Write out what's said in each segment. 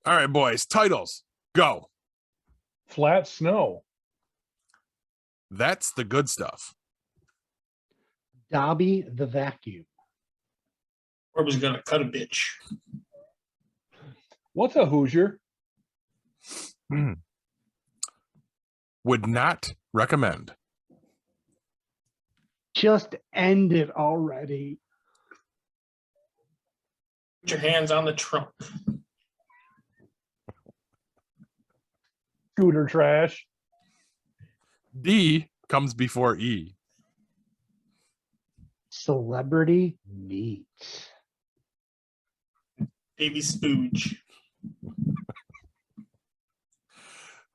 All right, boys. Titles. Go. Flat Snow. That's the good stuff. Dobby the Vacuum. Corbs gonna cut a bitch. What's a Hoosier? Would not recommend. Just end it already. Put your hands on the trunk. Scooter trash. D comes before E. Celebrity meat. Baby spooge.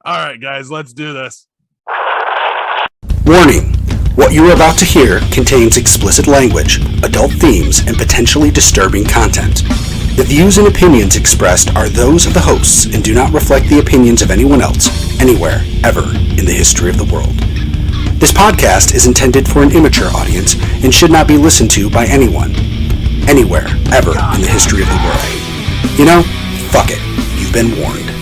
All right, guys, let's do this. Warning. What you are about to hear contains explicit language, adult themes, and potentially disturbing content. The views and opinions expressed are those of the hosts and do not reflect the opinions of anyone else, anywhere, ever, in the history of the world. This podcast is intended for an immature audience and should not be listened to by anyone, anywhere, ever, in the history of the world. You know, fuck it. You've been warned.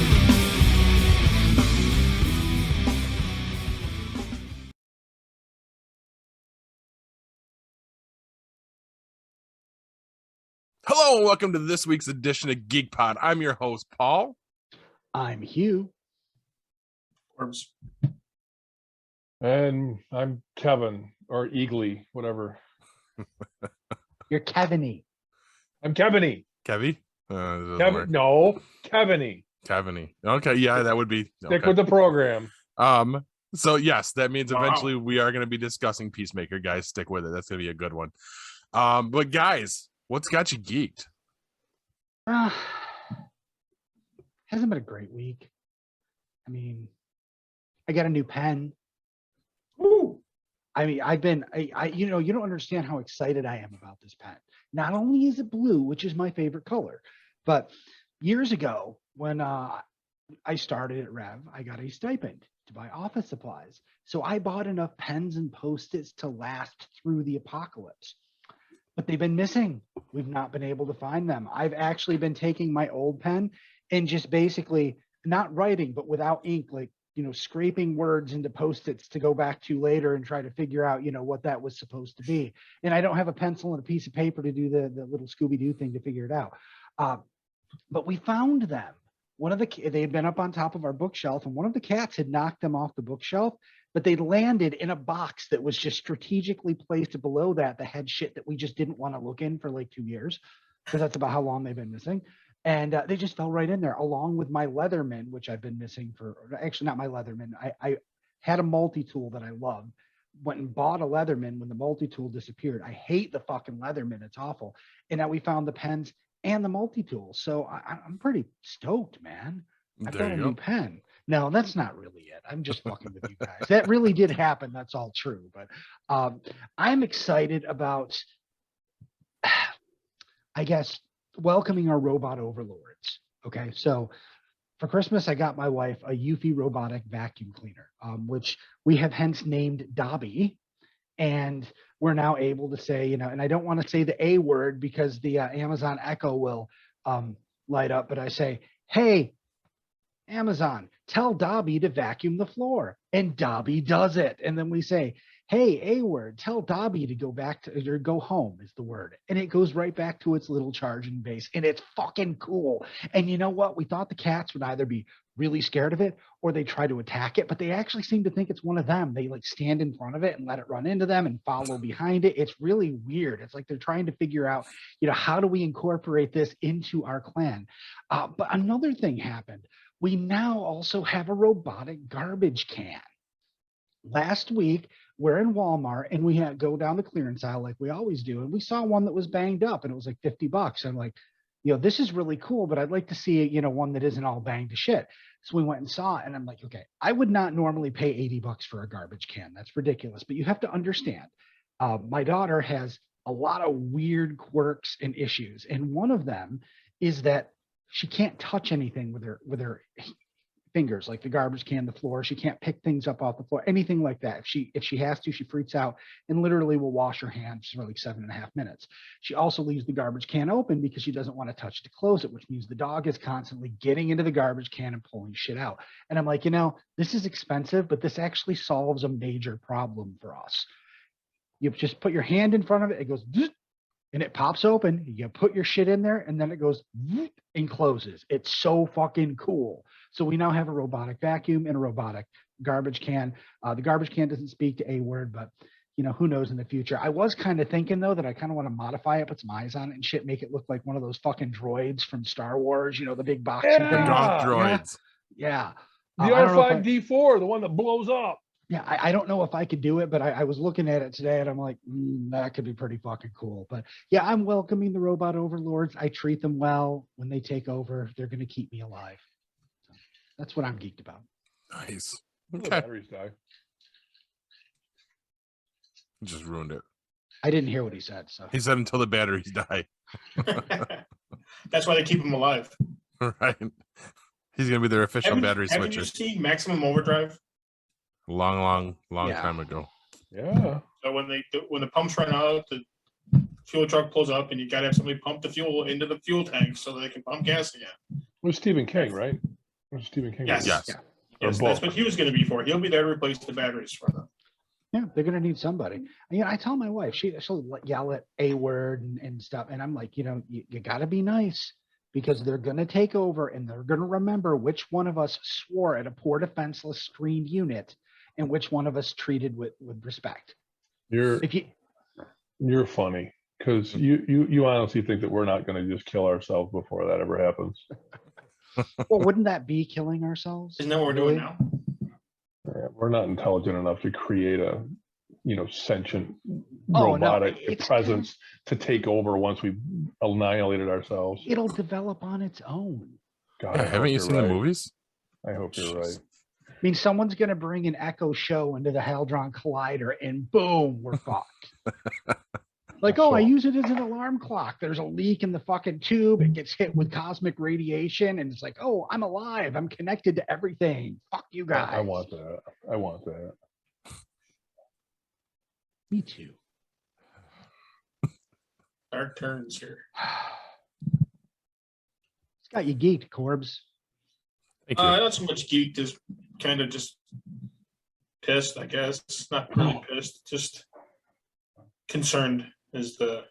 Hello, and welcome to this week's edition of Geek Pod. I'm your host, Paul. I'm Hugh. Corbs. And I'm Kevin, or Eagly, whatever. You're Kevin-y. I'm Kevin-y. Kevy? Kevin, no, Kevin-y. Kevin-y. Okay, yeah, that would be. Stick Okay. with the program. So yes, that means Wow. eventually we are going to be discussing Peacemaker, guys. Stick with it. That's going to be a good one. But guys, what's got you geeked? Hasn't been a great week. I mean, I got a new pen. Ooh. I mean, you don't understand how excited I am about this pen. Not only is it blue, which is my favorite color, but years ago when I started at Rev, I got a stipend to buy office supplies. So I bought enough pens and Post-its to last through the apocalypse. But they've been missing. We've not been able to find them. I've actually been taking my old pen and just basically not writing, but without ink, like, scraping words into Post-its to go back to later and try to figure out, what that was supposed to be. And I don't have a pencil and a piece of paper to do the little Scooby-Doo thing to figure it out. But we found them. They had been up on top of our bookshelf, and one of the cats had knocked them off the bookshelf, but they landed in a box that was just strategically placed below that had shit that we just didn't want to look in for like 2 years, because that's about how long they've been missing. And they just fell right in there, along with my Leatherman, which I've been missing actually not my Leatherman. I had a multi-tool that I loved, went and bought a Leatherman when the multi-tool disappeared. I hate the fucking Leatherman. It's awful. And now we found the pens and the multi-tool. So I'm pretty stoked, man. I've got a new pen. No, that's not really it. I'm just fucking with you guys. That really did happen. That's all true. But I'm excited about, I guess, welcoming our robot overlords. Okay, so for Christmas, I got my wife a Eufy robotic vacuum cleaner, which we have hence named Dobby. And we're now able to say, and I don't want to say the A word because the Amazon Echo will light up, but I say, hey, Amazon, tell Dobby to vacuum the floor. And Dobby does it. And then we say, hey, A word, tell Dobby to go back to, or go home is the word. And it goes right back to its little charging base. And it's fucking cool. And you know what? We thought the cats would either be really scared of it or they try to attack it, but they actually seem to think it's one of them. They like stand in front of it and let it run into them and follow behind it. It's really weird. It's like they're trying to figure out, how do we incorporate this into our clan? But another thing happened. We now also have a robotic garbage can. Last week, we're in Walmart and we had go down the clearance aisle like we always do. And we saw one that was banged up and it was like $50. I'm like, this is really cool, but I'd like to see, one that isn't all banged to shit. So we went and saw it and I'm like, okay, I would not normally pay $80 for a garbage can. That's ridiculous. But you have to understand, my daughter has a lot of weird quirks and issues. And one of them is that she can't touch anything with her fingers, like the garbage can, the floor. She can't pick things up off the floor, anything like that. If she has to, she freaks out and literally will wash her hands for like 7.5 minutes. She also leaves the garbage can open because she doesn't want to touch to close it, which means the dog is constantly getting into the garbage can and pulling shit out. And I'm like, this is expensive, but this actually solves a major problem for us. You just put your hand in front of it, it goes and it pops open. You put your shit in there, and then it goes and closes. It's so fucking cool. So we now have a robotic vacuum and a robotic garbage can. The garbage can doesn't speak to a word, but who knows in the future. I was kind of thinking though that I kind of want to modify it, put some eyes on it and shit, make it look like one of those fucking droids from Star Wars. The big boxing Yeah. thing. Dog droids. Yeah. The I don't know if R5D4, the one that blows up. Yeah, I don't know if I could do it, but I was looking at it today and I'm like, that could be pretty fucking cool. But yeah, I'm welcoming the robot overlords. I treat them well. When they take over, they're going to keep me alive. So that's what I'm geeked about. Nice. The Okay. batteries die. Just ruined it. I didn't hear what he said. So He said until the batteries die. That's why they keep him alive. Right. He's gonna be their official battery Haven't switcher. you seen Maximum Overdrive? Long Yeah. time ago. Yeah. So when the pumps run out, the fuel truck pulls up, and you gotta have somebody pump the fuel into the fuel tank so they can pump gas again. It was Stephen King, right? It was Stephen King. Yes. Yes. Yeah. Yes, Or that's both. what he was going to be for. He'll be there to replace the batteries for them. yeah, they're going to need somebody. And, I tell my wife, she'll yell at a word and stuff. And I'm like, you got to be nice because they're going to take over and they're going to remember which one of us swore at a poor defenseless screened unit and which one of us treated with respect. You're If you, you're funny because you honestly think that we're not going to just kill ourselves before that ever happens. well, wouldn't that be killing ourselves? Isn't that what we're doing now? Yeah, we're not intelligent enough to create a sentient Oh, no, robotic it's- presence to take over once we've annihilated ourselves. It'll develop on its own. God, Yeah, I hope haven't you you're seen the right. movies? I hope you're right. I mean, someone's going to bring an Echo show into the Hadron Collider and boom, we're fucked. Like, I use it as an alarm clock. There's a leak in the fucking tube. It gets hit with cosmic radiation. And it's like, oh, I'm alive. I'm connected to everything. Fuck you guys. I want that. I want that. Me too. Dark turns here. It's got you geeked, Corbs. Thank you. Not so much geeked as kind of just pissed, I guess. Not really pissed, just concerned is the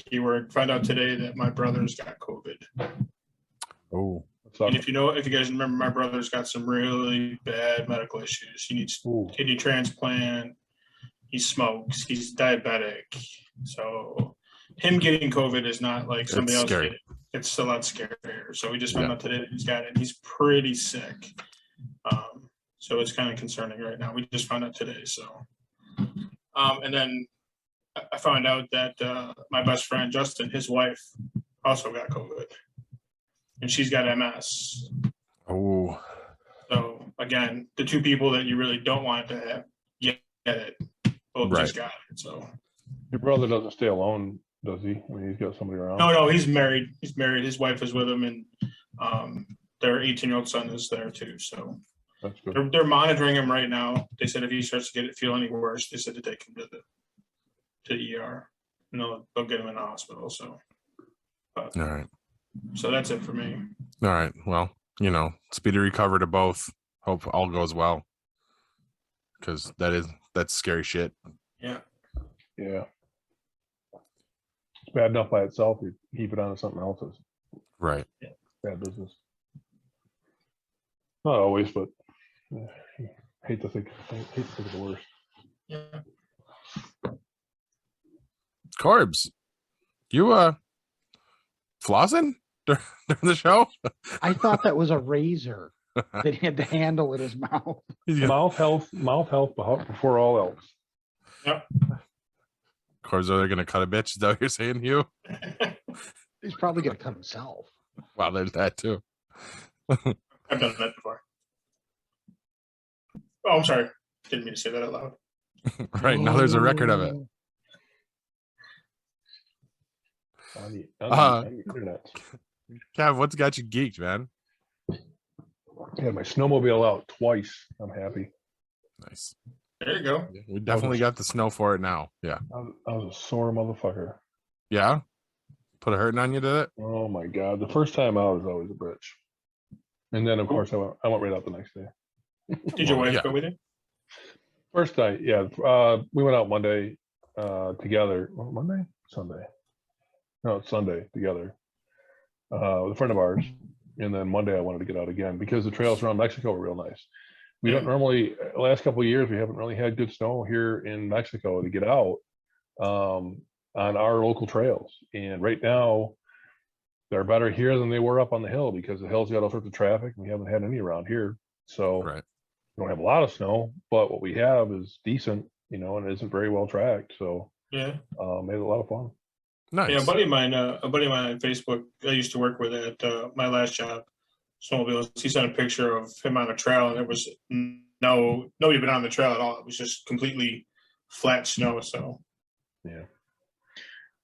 key word. Find out today that my brother's got COVID. Oh, What's up? And if you guys remember, my brother's got some really bad medical issues. He needs Ooh. kidney transplant. He smokes. He's diabetic. So him getting COVID is not like somebody It's else scary. getting it. It's a lot scarier. So we just found Yeah. out today that he's got it. And he's pretty sick. So it's kind of concerning right now. We just found out today. So, and then I found out that my best friend Justin, his wife, also got COVID, and she's got MS. oh, So again, the two people that you really don't want to have get it, both Right. just got it. So Your brother doesn't stay alone, does he? I mean, he's got somebody around. no, he's married. He's married. His wife is with him, and their 18-year-old son is there too. So That's good. they're monitoring him right now. They said if he starts to feel any worse, they said to take him to the ER. And they'll get him in the hospital. So, all right. so that's it for me. All right. Well, speedy recovery to both. Hope all goes well. Because that's scary shit. Yeah. Yeah. It's bad enough by itself. You heap it onto something else's. Right. Bad business. Not always, but hate to think of the worst. Yeah. Corbs, you flossing during the show? I thought that was a razor that he had the handle in his mouth. He's gonna- Mouth health before all else. Yep. Corbs, are they going to cut a bitch? Is that what you're saying, Hugh? He's probably going to cut himself. Wow, there's that too. I've done that before. Oh, I'm sorry. Didn't mean to say that out loud. Right now, there's a record of it. On the Uh, internet. Cav, what's got you geeked, man? had my snowmobile out twice. I'm happy. Nice. There you go. Yeah, we definitely got the snow for it now. Yeah. I was a sore motherfucker. Yeah. Put a hurting on you, did it? Oh my god! The first time out is always a bitch. And then of course I went right out the next day. Did your Well, wife yeah. go with you? First night, yeah. We went out Monday together. Well, Monday, Sunday. No, it's Sunday together with a friend of ours. And then Monday I wanted to get out again because the trails around Mexico were real nice. We don't normally, last couple of years, we haven't really had good snow here in Mexico to get out on our local trails. And right now, they're better here than they were up on the hill because the hill's got all sorts of traffic. We haven't had any around here. So Right. we don't have a lot of snow, but what we have is decent, and it isn't very well tracked. So Yeah. made it a lot of fun. Nice. Yeah, a buddy of mine on Facebook I used to work with at my last job, snowmobiles. He sent a picture of him on a trail, and there was nobody been on the trail at all. It was just completely flat snow. So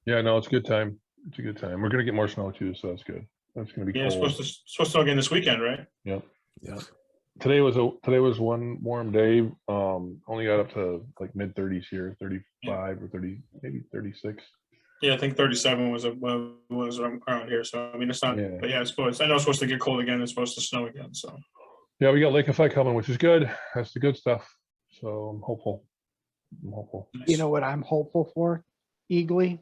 Yeah, no, it's a good time. It's a good time. We're gonna get more snow too, so that's good. That's gonna be yeah, it's cold. supposed to again this weekend, right? Yep. Yeah. Today was one warm day. Only got up to like mid 30s here, 35 or 30, maybe 36. Yeah, I think 37 was around here. So I mean, it's not. Yeah. But yeah, I know it's supposed to get cold again. It's supposed to snow again. So Yeah, we got lake effect coming, which is good. That's the good stuff. So I'm hopeful. You know what I'm hopeful for, Eagly?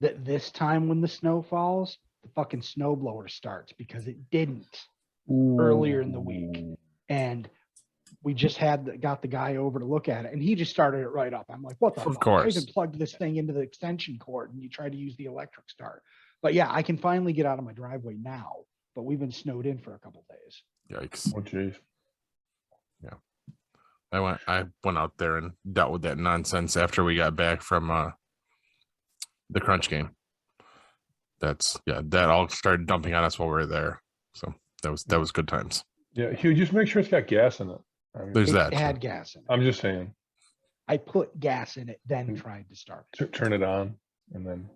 That this time when the snow falls, the fucking snowblower starts because it didn't earlier in the week. And we just got the guy over to look at it, and he just started it right up. I'm like, what the Of fuck? course. I even plugged this thing into the extension cord, and you try to use the electric start. But yeah, I can finally get out of my driveway now, but we've been snowed in for a couple days. Yikes. Oh jeez. I went out there and dealt with that nonsense after we got back from the crunch game. That all started dumping on us while we were there. So that was good times. Yeah, Hugh, just make sure it's got gas in it. I mean, There's It that. had gas in it. I'm just saying, I put gas in it, then tried to start it. turn it on and then.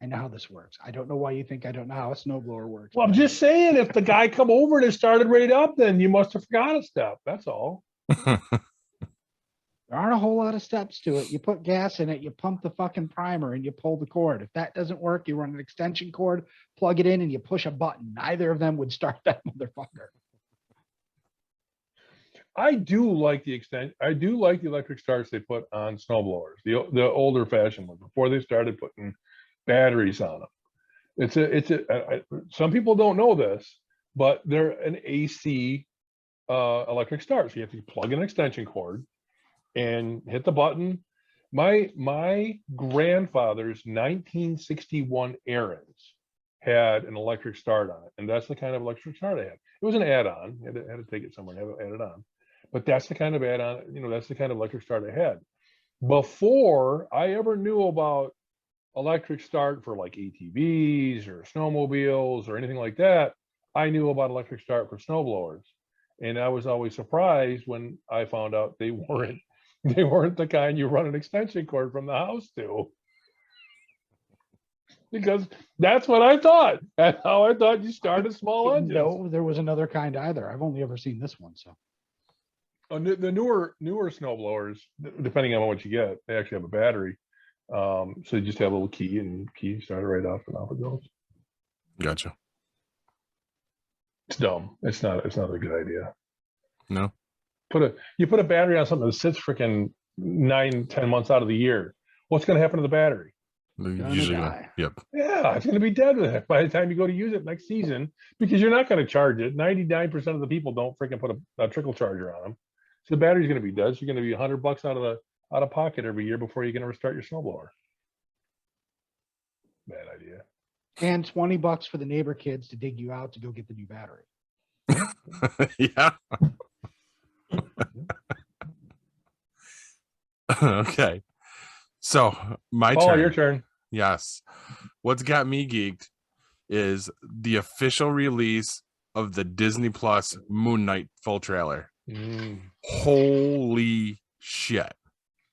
I know how this works. I don't know why you think I don't know how a snowblower works. Well, I'm just saying, if the guy come over and it started right up, then you must have forgot a step. That's all. There aren't a whole lot of steps to it. You put gas in it, you pump the fucking primer, and you pull the cord. If that doesn't work, you run an extension cord, plug it in, and you push a button. Neither of them would start that motherfucker. I do like the electric starts they put on snowblowers, the older fashioned ones, before they started putting batteries on them. Some people don't know this, but they're an AC electric start. So you have to plug in an extension cord and hit the button. My grandfather's 1961 Aaron's had an electric start on it, and that's the kind of electric start I had. It was an add-on. I had to take it somewhere and have it added on. But that's the kind of add-on, that's the kind of electric start I had. Before I ever knew about electric start for like ATVs or snowmobiles or anything like that, I knew about electric start for snowblowers. And I was always surprised when I found out they weren't the kind you run an extension cord from the house to. Because that's what I thought. That's how I thought you started small engines. No, there was another kind either. I've only ever seen this one. So The newer snowblowers, depending on what you get, they actually have a battery. So you just have a little key, and key started right off, and off it goes. Gotcha. It's dumb. It's not a good idea. No. You put a battery on something that sits freaking 9-10 months out of the year. What's going to happen to the battery? Usually, die. yep. Yeah, it's going to be dead by the time you go to use it next season, because you're not going to charge it. 99% of the people don't freaking put a trickle charger on them. So the battery's going to be dead. So you're going to be $100 out of pocket every year before you're going to restart your snowblower. Bad idea. and $20 for the neighbor kids to dig you out to go get the new battery. Yeah. Okay. So my turn. Your turn. Yes. What's got me geeked is the official release of the Disney Plus Moon Knight full trailer. Holy shit.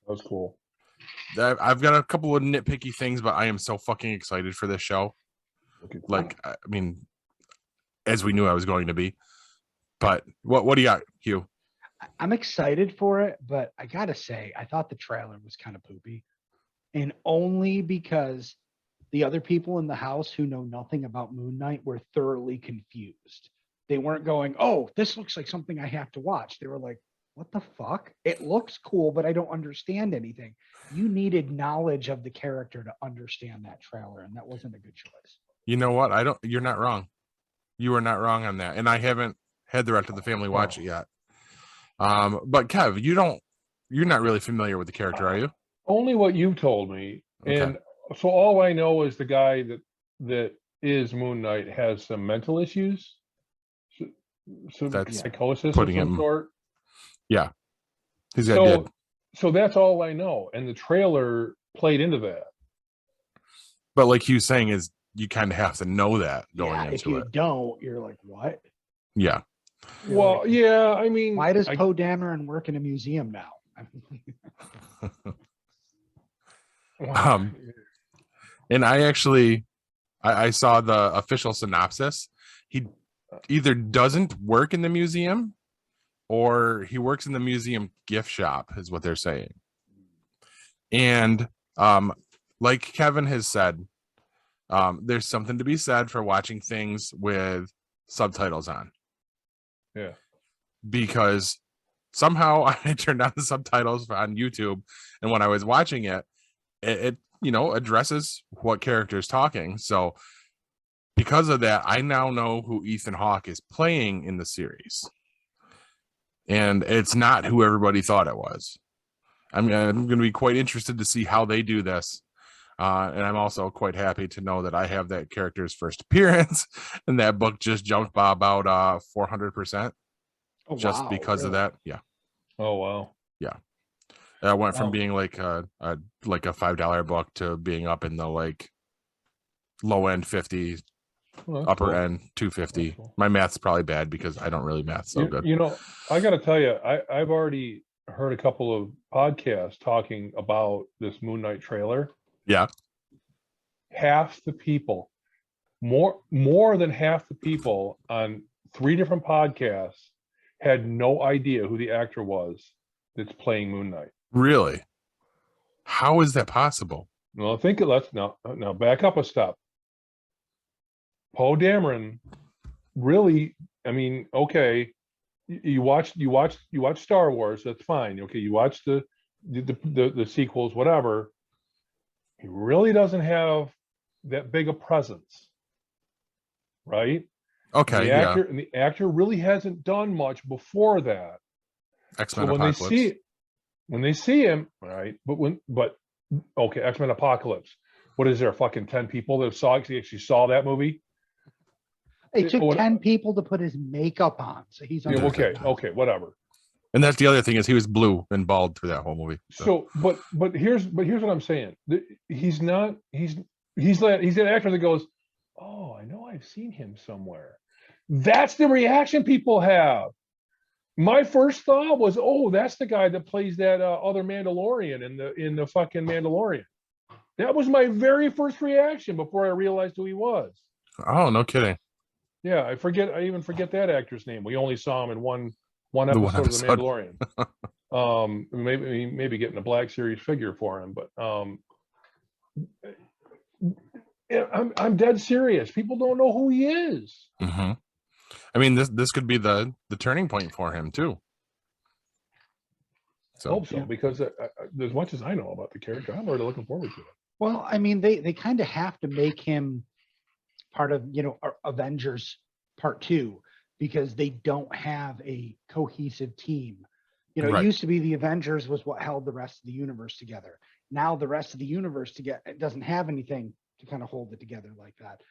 That was cool. I've got a couple of nitpicky things, but I am so fucking excited for this show. Okay, cool. Like, I mean, as we knew I was going to be. But what do you got, Hugh? I'm excited for it, but I gotta say, I thought the trailer was kind of poopy, and only because the other people in the house who know nothing about Moon Knight were thoroughly confused. They weren't going, "Oh, this looks like something I have to watch." They were like, "What the fuck? It looks cool, but I don't understand anything." You needed knowledge of the character to understand that trailer, and that wasn't a good choice. You know what? You're not wrong. You are not wrong on that. And I haven't had the rest of the family watch it yet. But Kev, you're not really familiar with the character, are you? Only what you told me, Okay. and so all I know is the guy that is Moon Knight has some mental issues, some That's psychosis of putting some him- sort. Yeah. He's got dead. So that's all I know, and the trailer played into that. But like Hugh's saying is you kind of have to know that going Yeah, if into you it. don't, you're like, "What?" Yeah. You're Well, like, yeah, I mean, why does I- Poe Dameron work in a museum now? And I actually I saw the official synopsis. He either doesn't work in the museum or he works in the museum gift shop is what they're saying. And like Kevin has said, there's something to be said for watching things with subtitles on. Yeah. Because somehow I turned on the subtitles on YouTube, and when I was watching it, it addresses what character is talking. So because of that, I now know who Ethan Hawke is playing in the series. And it's not who everybody thought it was. I'm going to be quite interested to see how they do this. And I'm also quite happy to know that I have that character's first appearance, and that book just jumped by about 400%. Oh, Just wow, because of really? that. Yeah. Oh wow. I went from Wow. being like a $5 book to being up in the like low end 50, Well, that's upper cool. end 250. That's cool. My math's probably bad because I don't really math so good. You know, I got to tell you, I've already heard a couple of podcasts talking about this Moon Knight trailer. Yeah. Half the people, more than half the people on 3 different podcasts had no idea who the actor was that's playing Moon Knight. Really? How is that possible? Well, let's now back up a step. Poe Dameron really, I mean, okay, you watch Star Wars, that's fine. Okay, you watch the sequels, whatever. He really doesn't have that big a presence, right? Okay, yeah. The actor really hasn't done much before that. X-Men So Apocalypse. when they see him, right? But okay, X-Men Apocalypse. What is there? Fucking 10 people that actually saw that movie? It took What- 10 people to put his makeup on, so he's Yeah, under okay, whatever. And that's the other thing is he was blue and bald through that whole movie. So, but here's what I'm saying. He's not. He's an actor that goes, "Oh, I know I've seen him somewhere." That's the reaction people have. My first thought was, "Oh, that's the guy that plays that other Mandalorian in the fucking Mandalorian." That was my very first reaction before I realized who he was. Oh, no kidding. Yeah, I even forget that actor's name. We only saw him in one The episode one of The episode. Mandalorian. Maybe getting a Black Series figure for him, but yeah, I'm dead serious. People don't know who he is. Hmm. I mean, this could be the turning point for him too. I So hope so, because as much as I know about the character, I'm already looking forward to it. Well, I mean, they kind of have to make him part of, Avengers Part 2, because they don't have a cohesive team. It Right. used to be the Avengers was what held the rest of the universe together. Now the rest of the universe it doesn't have anything to kind of hold it together like that.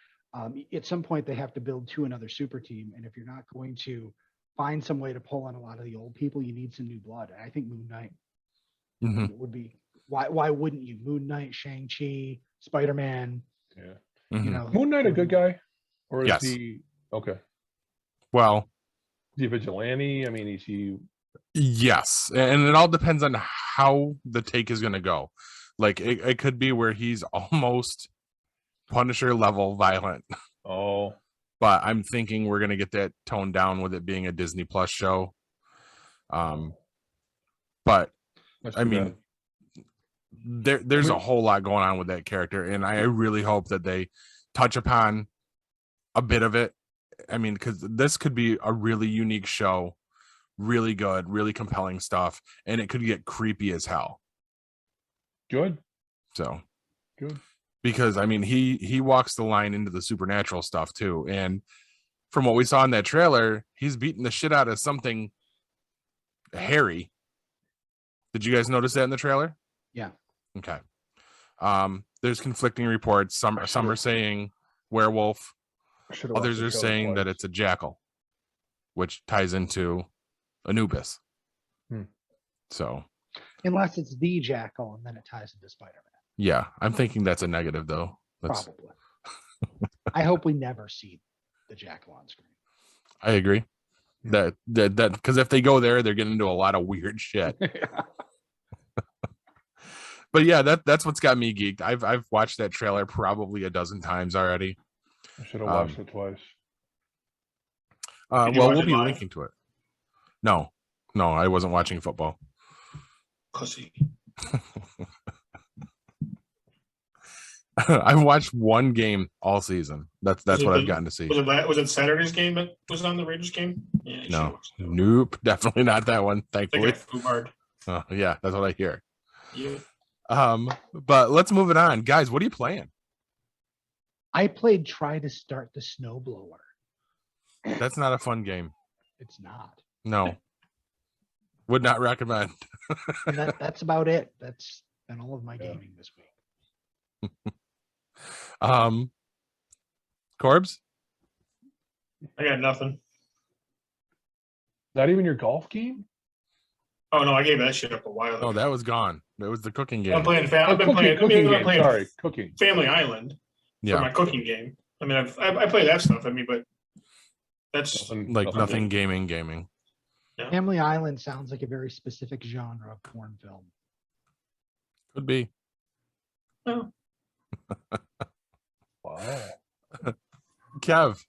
At some point, they have to build to another super team, and if you're not going to find some way to pull on a lot of the old people, you need some new blood. And I think Moon Knight mhm, would be. Why wouldn't you? Moon Knight, Shang-Chi, Spider-Man. Yeah. mhm. Moon Knight a good guy, or is Yes. he okay? Well, Is he a vigilante? I mean, is he? yes, and it all depends on how the take is going to go. Like it could be where he's almost Punisher level violent, Oh, but I'm thinking we're gonna get that toned down with it being a Disney Plus show. But That's I too mean, bad. there's a whole lot going on with that character, and I really hope that they touch upon a bit of it. I mean, because this could be a really unique show, really good, really compelling stuff, and it could get creepy as hell. Good. So Good. because I mean, he walks the line into the supernatural stuff too, and from what we saw in that trailer, he's beating the shit out of something hairy. Did you guys notice that in the trailer? Yeah. Okay. There's conflicting reports. Some are saying werewolf. Others are saying that it's a jackal, which ties into Anubis. So Unless it's the jackal and then it ties into Spider-Man. yeah, I'm thinking that's a negative though. Probably. I hope we never see the jackal on screen. I agree. That because if they go there, they're getting into a lot of weird shit. But yeah, that's what's got me geeked. I've watched that trailer probably a dozen times already. I should have watched it twice. Did you Well, watch we'll it be live? linking to it. No, I wasn't watching football. Pussy. I've watched one game all season. That's Was it what the- I've gotten to see. Was it Saturday's game that was on the Raiders game? Yeah, you No, should've watched that one. nope, definitely not that one. I think Thankfully, I flew hard. oh, yeah, that's what I hear. Yeah. But let's move it on, guys. What are you playing? I played Try to Start the Snowblower. That's not a fun game. It's not. No, would not recommend. And that's about it. That's been all of my Yeah. gaming this week. Corbs? I got nothing. Not even your golf game? Oh no, I gave that shit up a while ago. Oh, that was gone. That was the cooking game. I'm playing. I've been cooking, playing. cooking I'm game. playing Sorry, cooking. Family Island for Yeah, my cooking game. I mean, I play that stuff. I mean, but that's nothing gaming. yeah. Family Island sounds like a very specific genre of porn film. Could be. No. Wow. Kev,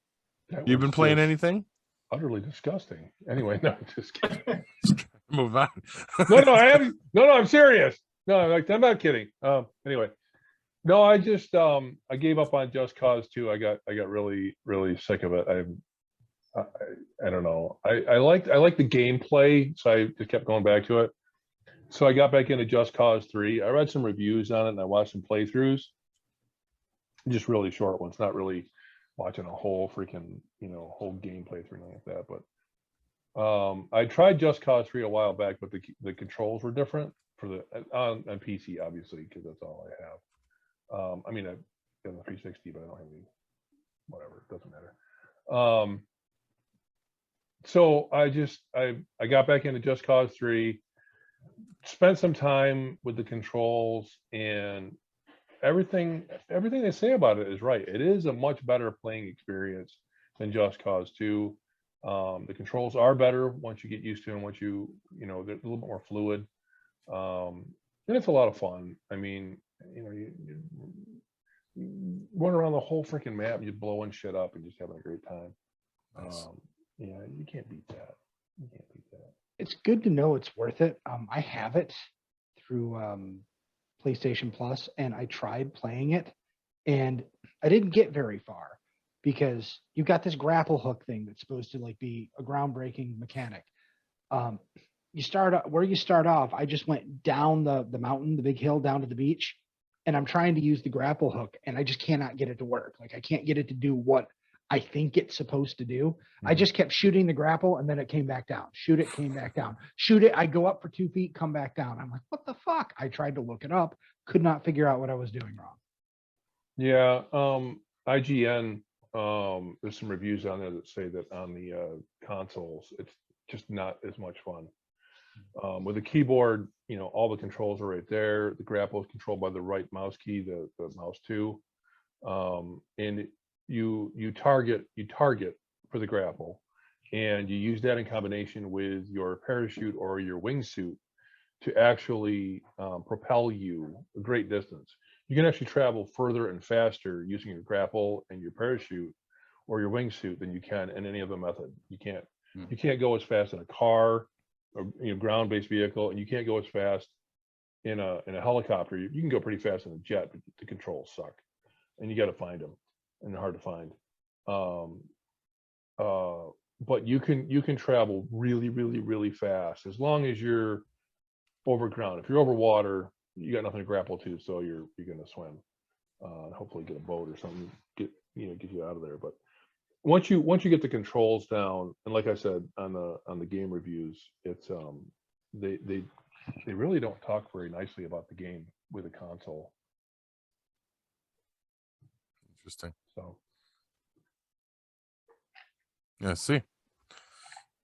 That you've been was playing just anything? Utterly disgusting. Anyway, no, just kidding. Move on. No, I haven't. No, I'm serious. No, I'm not kidding. Anyway, no, I just I gave up on Just Cause 2. I got really sick of it. I don't know. I like the gameplay, so I just kept going back to it. So I got back into Just Cause 3. I read some reviews on it and I watched some playthroughs. Just really short ones, not really watching a whole freaking, whole game playthrough like that. But I tried Just Cause 3 a while back, but the controls were different for the on PC, obviously, because that's all I have. I mean, I've got the 360, but I don't have any. Whatever, it doesn't matter. So I got back into Just Cause 3, spent some time with the controls, and everything they say about it is right. It is a much better playing experience than Just Cause 2. The controls are better once you get used to them, once they're a little bit more fluid. And it's a lot of fun. I mean, you run around the whole freaking map and you're blowing shit up and just having a great time. Nice. Yeah, you can't beat that. It's good to know it's worth it. I have it through PlayStation Plus, and I tried playing it, and I didn't get very far because you've got this grapple hook thing that's supposed to be a groundbreaking mechanic. You start off. I just went down the mountain, the big hill, down to the beach, and I'm trying to use the grapple hook, and I just cannot get it to work. I can't get it to do what I think it's supposed to do. I just kept shooting the grapple, and then it came back down. Shoot it, came back down. Shoot it, I go up for 2 feet, come back down. I'm like, what the fuck? I tried to look it up, could not figure out what I was doing wrong. Yeah, IGN, there's some reviews on there that say that on the consoles, it's just not as much fun. With the keyboard, all the controls are right there. The grapple is controlled by the right mouse key, the mouse 2. And you target for the grapple, and you use that in combination with your parachute or your wingsuit to actually propel you a great distance. You can actually travel further and faster using your grapple and your parachute or your wingsuit than you can in any other method. You can't Hmm. you can't go as fast in a car or ground-based vehicle, and you can't go as fast in a helicopter. You can go pretty fast in a jet, but the controls suck, and you got to find them, and they're hard to find. But you can travel really, really, really fast as long as you're over ground. If you're over water, you got nothing to grapple to, so you're going to swim. Hopefully, get a boat or something, get you out of there. But once you get the controls down, and like I said on the game reviews, it's they really don't talk very nicely about the game with a console. Interesting. So Yeah. See.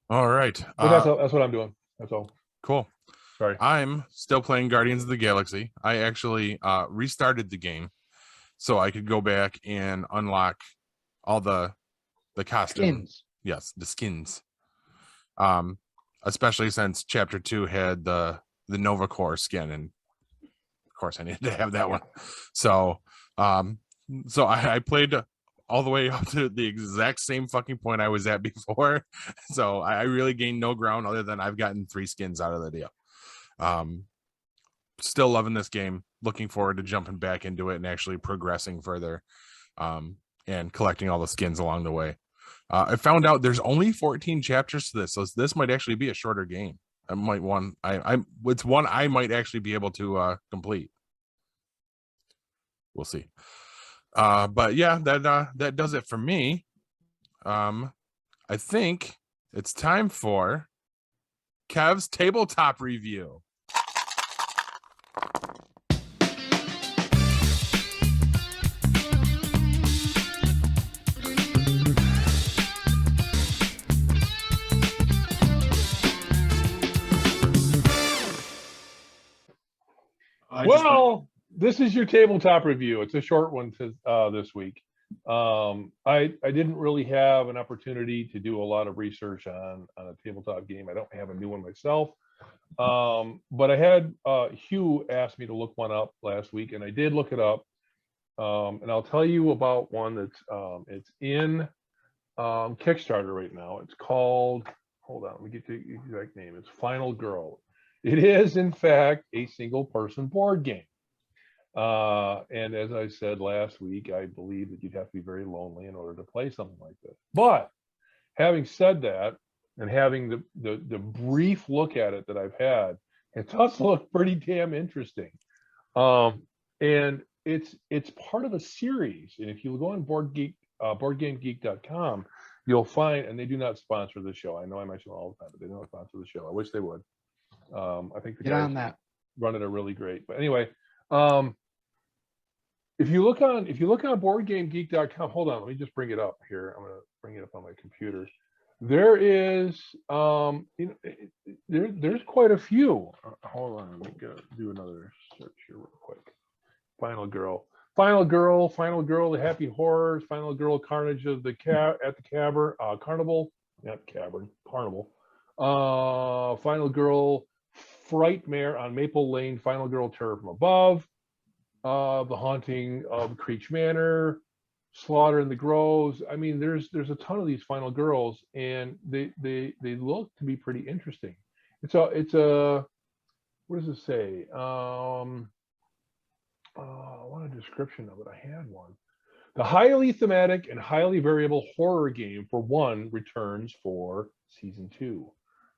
All right. but that's what I'm doing. That's all. Cool. Sorry. I'm still playing Guardians of the Galaxy. I actually restarted the game so I could go back and unlock all the costumes. Skins. Yes, the skins. Especially since Chapter 2 had the Nova Corps skin, and of course I needed to have that one. So I played all the way up to the exact same fucking point I was at before. So I really gained no ground other than I've gotten 3 skins out of the deal. Still loving this game. Looking forward to jumping back into it and actually progressing further, and collecting all the skins along the way. I found out there's only 14 chapters to this, so this might actually be a shorter game. It's one I might actually be able to complete. We'll see. But yeah, that does it for me. I think it's time for Kev's tabletop review. Well, this is your tabletop review. It's a short one this week. I didn't really have an opportunity to do a lot of research on a tabletop game. I don't have a new one myself. But I had Hugh asked me to look one up last week, and I did look it up. And I'll tell you about one that's it's in Kickstarter right now. It's called, hold on, let me get the exact name. It's Final Girl. It is, in fact, a single-person board game. And as I said last week, I believe that you'd have to be very lonely in order to play something like this. But having said that, and having the brief look at it that I've had, it does look pretty damn interesting. And it's part of a series. And if you go on BoardGameGeek.com, you'll find, and they do not sponsor the show. I know I mention it all the time, but they don't sponsor the show. I wish they would. I think the Get guys on that. running are really great. But anyway, if you look on BoardGameGeek.com, hold on, let me just bring it up here. I'm going to bring it up on my computer. There is, there's quite a few. Hold on, let me do another search here real quick. Final Girl, The Happy Horrors, Final Girl, Carnage of the at the Carnival, not Cavern, Carnival. Final Girl, Frightmare on Maple Lane, Final Girl, Terror from Above, The Haunting of Creech Manor, Slaughter in the Groves. I mean, there's a ton of these Final Girls, and they look to be pretty interesting. It's a what does it say? I want a description of it. I had one. The highly thematic and highly variable horror game for one returns for season 2.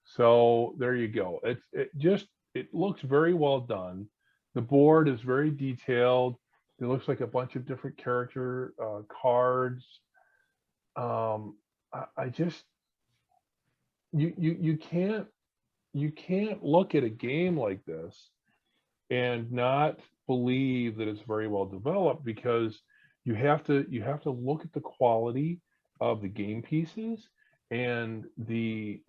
So there you go. It looks very well done. The board is very detailed. It looks like a bunch of different character cards. You can't look at a game like this and not believe that it's very well developed, because you have to look at the quality of the game pieces and the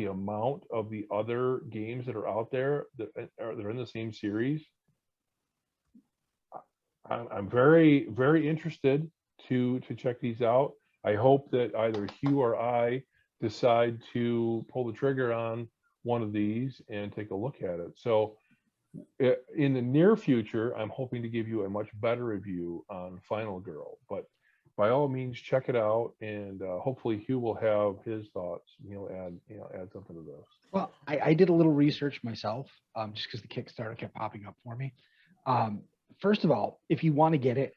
amount of the other games that are out there that are in the same series. I'm very, very interested to check these out. I hope that either Hugh or I decide to pull the trigger on one of these and take a look at it. So in the near future, I'm hoping to give you a much better review on Final Girl. But by all means, check it out, and hopefully Hugh will have his thoughts. He'll add something to this. Well, I did a little research myself, just because the Kickstarter kept popping up for me. First of all, if you want to get it,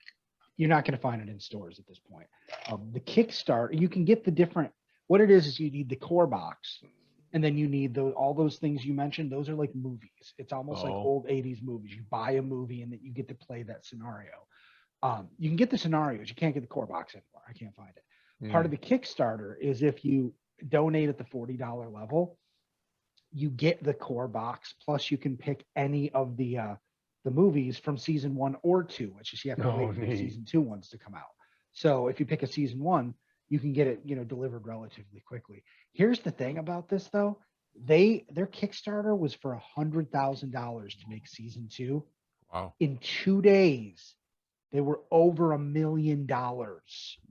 you're not going to find it in stores at this point. The Kickstarter, you can get the different. What it is you need the core box, and then you need all those things you mentioned. Those are like movies. It's almost like old 80s movies. You buy a movie and then you get to play that scenario. You can get the scenarios. You can't get the core box anymore. I can't find it. Part of the Kickstarter is if you donate at the $40 level, you get the core box. Plus, you can pick any of the movies from season 1 or 2, which is you have to wait for the season 2 ones to come out. So if you pick a season 1, you can get it, delivered relatively quickly. Here's the thing about this though. Their Kickstarter was for $100,000 to make season 2. Wow. In 2 days, they were over $1 million.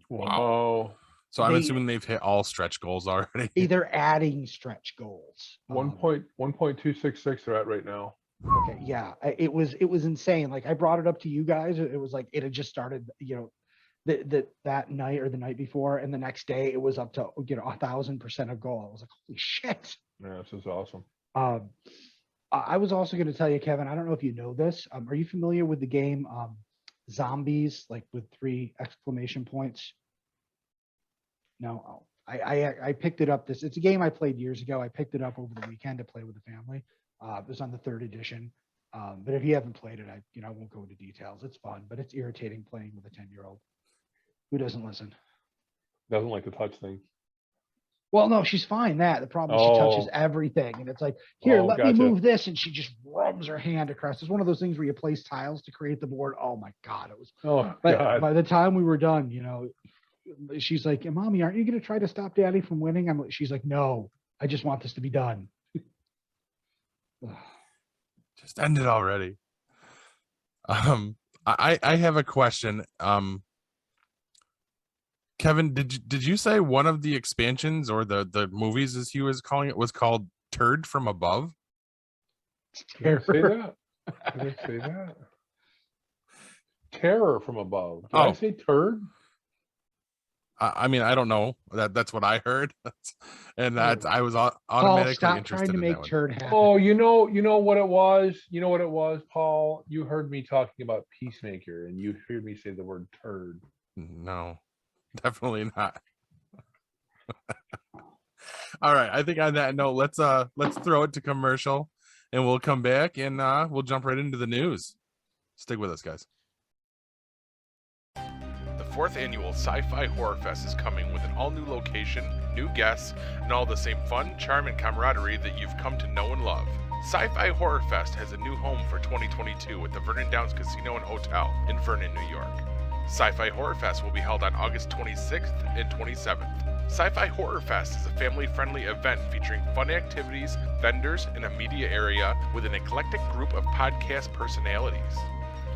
Wow. So I'm assuming they've hit all stretch goals already. They're adding stretch goals. 1.266 they're at right now. Okay, yeah, it was insane. Like I brought it up to you guys. It was like it had just started, that night or the night before, and the next day it was up to 1,000% of goal. I was like, holy shit. Yeah, this is awesome. I was also going to tell you, Kevin. I don't know if you know this. Are you familiar with the game Zombies, like with 3 exclamation points? No. Oh, I picked it up. It's a game I played years ago. I picked it up over the weekend to play with the family. It was on the 3rd edition. But if you haven't played it, I won't go into details. It's fun, but it's irritating playing with a 10-year-old who doesn't listen. Doesn't like the touch thing. Well, no, she's fine. The problem is she touches everything, and it's like, here, let me move this, and she just rubs her hand across. It's one of those things where you place tiles to create the board. Oh my god, it was. But by the time we were done, she's like, "Mommy, aren't you going to try to stop Daddy from winning?" She's like, "No, I just want this to be done." Just end it already. I have a question. Kevin, did you say one of the expansions or the movies, as Hugh is calling it, was called Turd from Above? Did I say that? Did I say that? Terror from Above. Did I say turd? I mean, I don't know. That's what I heard, and I was automatically Paul, stop interested trying to in make Turd happen. Oh, you know what it was? You know what it was, Paul? You heard me talking about Peacemaker, and you heard me say the word turd. No, definitely not. All right, I think on that note, let's throw it to commercial, and we'll come back and we'll jump right into the news. Stick with us, guys. The 4th annual Sci-Fi Horror Fest is coming with an all-new location, new guests, and all the same fun, charm, and camaraderie that you've come to know and love. Sci-Fi Horror Fest has a new home for 2022 at the Vernon Downs Casino and Hotel in Vernon, New York. Sci-Fi Horror Fest will be held on August 26th and 27th. Sci-Fi Horror Fest is a family-friendly event featuring fun activities, vendors, and a media area with an eclectic group of podcast personalities.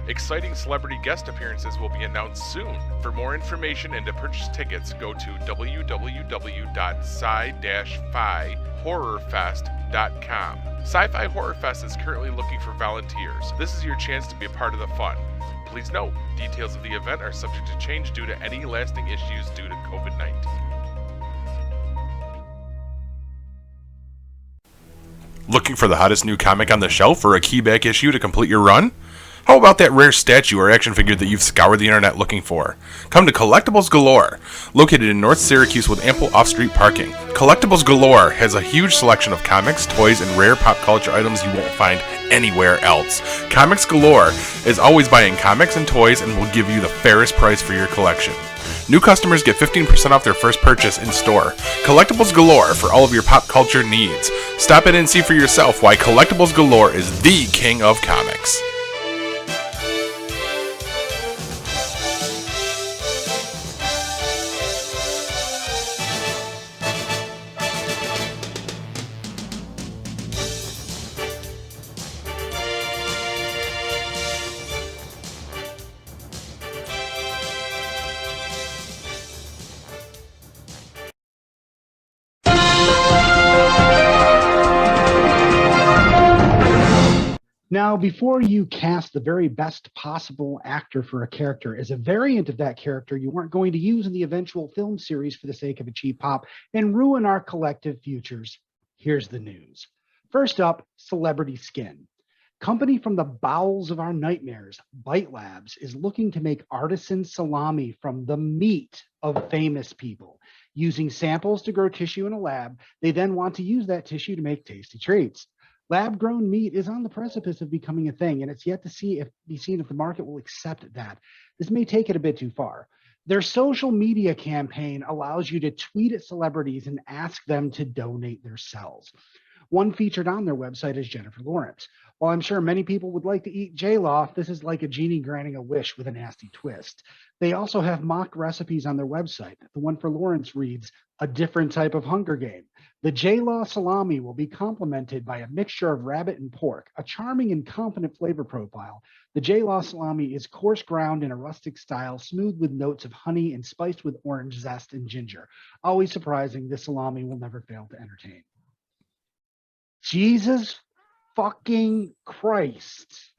Exciting celebrity guest appearances will be announced soon. For more information and to purchase tickets, go to www.sci-fi-horrorfest.com. Sci-Fi Horror Fest is currently looking for volunteers. This is your chance to be a part of the fun. Please note, details of the event are subject to change due to any lasting issues due to COVID-19. Looking for the hottest new comic on the shelf or a key back issue to complete your run? How about that rare statue or action figure that you've scoured the internet looking for? Come to Collectibles Galore, located in North Syracuse with ample off-street parking. Collectibles Galore has a huge selection of comics, toys, and rare pop culture items you won't find anywhere else. Comics Galore is always buying comics and toys and will give you the fairest price for your collection. New customers get 15% off their first purchase in store. Collectibles Galore for all of your pop culture needs. Stop in and see for yourself why Collectibles Galore is the king of comics. Now, before you cast the very best possible actor for a character as a variant of that character you weren't going to use in the eventual film series for the sake of a cheap pop and ruin our collective futures, here's the news. First up, celebrity skin. Company from the bowels of our nightmares, Bite Labs, is looking to make artisan salami from the meat of famous people. Using samples to grow tissue in a lab, they then want to use that tissue to make tasty treats. Lab-grown meat is on the precipice of becoming a thing, and it's yet to be seen if the market will accept that. This may take it a bit too far. Their social media campaign allows you to tweet at celebrities and ask them to donate their cells. One featured on their website is Jennifer Lawrence. While I'm sure many people would like to eat J-Law, this is like a genie granting a wish with a nasty twist. They also have mock recipes on their website. The one for Lawrence reads, "A different type of Hunger Game." The J-Law salami will be complemented by a mixture of rabbit and pork, a charming and confident flavor profile. The J-Law salami is coarse ground in a rustic style, smooth with notes of honey and spiced with orange zest and ginger. Always surprising, this salami will never fail to entertain. Jesus fucking Christ.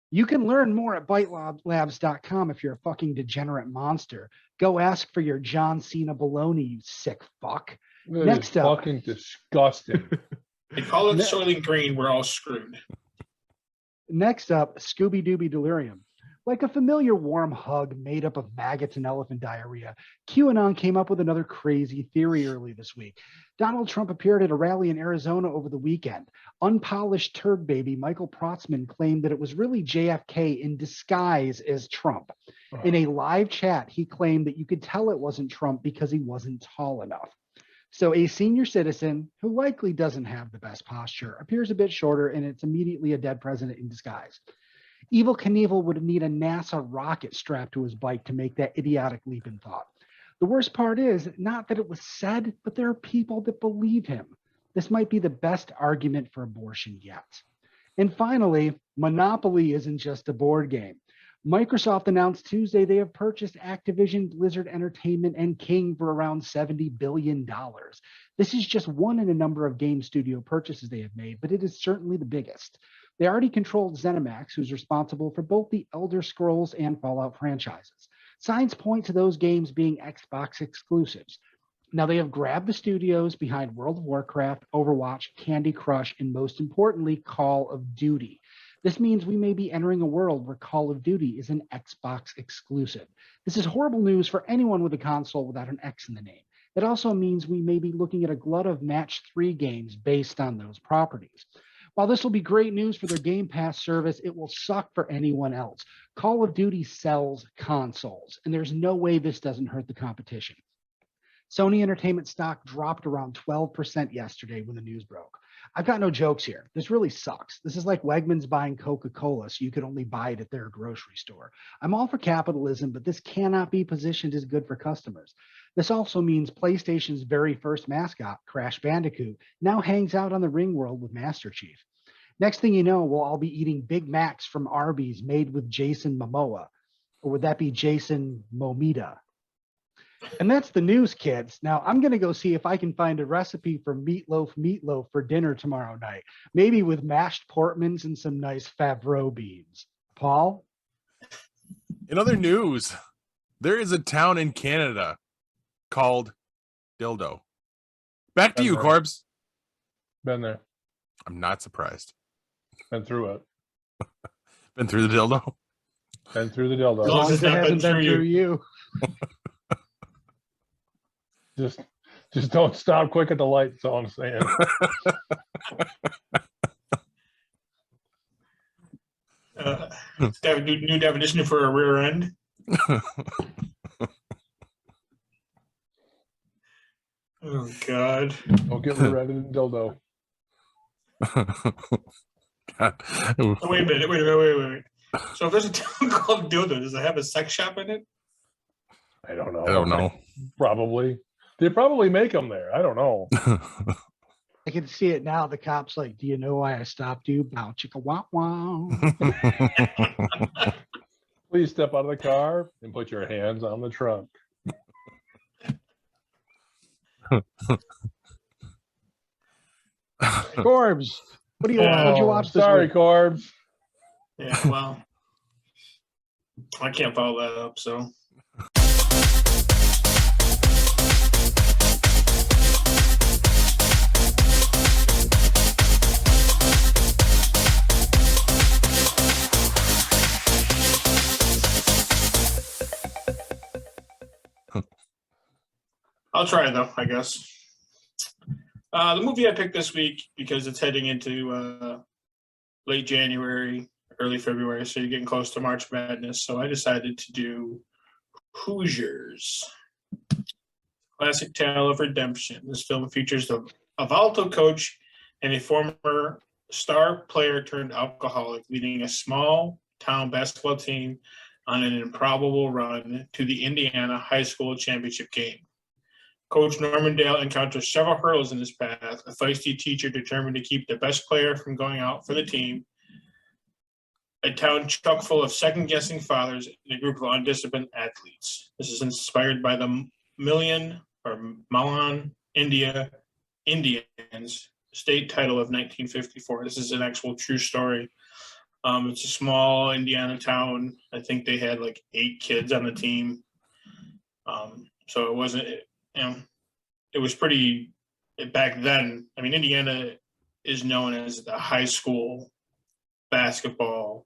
You can learn more at bitelabs.com if you're a fucking degenerate monster. Go ask for your John Cena baloney, you sick fuck. That Next is up. fucking disgusting. They call it Soylent Green. We're all screwed. Next up, Scooby Dooby Delirium. Like a familiar warm hug made up of maggots and elephant diarrhea, QAnon came up with another crazy theory early this week. Donald Trump appeared at a rally in Arizona over the weekend. Unpolished turd baby Michael Protzman claimed that it was really JFK in disguise as Trump. In a live chat, he claimed that you could tell it wasn't Trump because he wasn't tall enough. So a senior citizen, who likely doesn't have the best posture, appears a bit shorter, and it's immediately a dead president in disguise. Evel Knievel would need a NASA rocket strapped to his bike to make that idiotic leap in thought. The worst part is not that it was said, but there are people that believe him. This might be the best argument for abortion yet. And finally, Monopoly isn't just a board game. Microsoft announced Tuesday they have purchased Activision, Blizzard Entertainment, and King for around $70 billion. This is just one in a number of game studio purchases they have made, but it is certainly the biggest. They already controlled ZeniMax, who's responsible for both the Elder Scrolls and Fallout franchises. Signs point to those games being Xbox exclusives. Now they have grabbed the studios behind World of Warcraft, Overwatch, Candy Crush, and most importantly, Call of Duty. This means we may be entering a world where Call of Duty is an Xbox exclusive. This is horrible news for anyone with a console without an X in the name. It also means we may be looking at a glut of Match 3 games based on those properties. While this will be great news for their Game Pass service, it will suck for anyone else. Call of Duty sells consoles, and there's no way this doesn't hurt the competition. Sony Entertainment stock dropped around 12% yesterday when the news broke. I've got no jokes here. This really sucks. This is like Wegmans buying Coca-Cola so you could only buy it at their grocery store. I'm all for capitalism, but this cannot be positioned as good for customers. This also means PlayStation's very first mascot, Crash Bandicoot, now hangs out on the ring world with Master Chief. Next thing you know, we'll all be eating Big Macs from Arby's made with Jason Momoa. Or would that be Jason Momita? And that's the news, kids. Now, I'm going to go see if I can find a recipe for meatloaf for dinner tomorrow night. Maybe with mashed Portmans and some nice Favreau beans. Paul? In other news, there is a town in Canada called Dildo. Back to you, there. Corbs. Been there. I'm not surprised. Been through it. Been through the dildo. Been through the As dildo. long long as it's it not hasn't been been through through you. Just don't stop quick at the light. That's all I'm saying. New definition for a rear end. Oh God! Don't get rid of the dildo. God. Oh, wait a minute. So if there's a town called Dildo, does it have a sex shop in it? I don't know. I don't know. Probably. They probably make them there. I don't know. I can see it now. The cop's like, "Do you know why I stopped you?" Bow chicka wow wow. Please step out of the car and put your hands on the trunk. Corbs, What do you want? What'd you watch this Sorry, week? Corbs. Yeah, well, I can't follow that up, so. I'll try though, I guess. The movie I picked this week, because it's heading into late January, early February, so you're getting close to March Madness. So I decided to do Hoosiers. Classic tale of redemption. This film features a volatile coach and a former star player turned alcoholic, leading a small town basketball team on an improbable run to the Indiana high school championship game. Coach Norman Dale encounters several hurdles in his path, a feisty teacher determined to keep the best player from going out for the team, a town chock full of second-guessing fathers, and a group of undisciplined athletes. This is inspired by the Malan Indians state title of 1954. This is an actual true story. It's a small Indiana town. I think they had like 8 kids on the team. So it wasn't, it was pretty, back then, I mean, Indiana is known as the high school basketball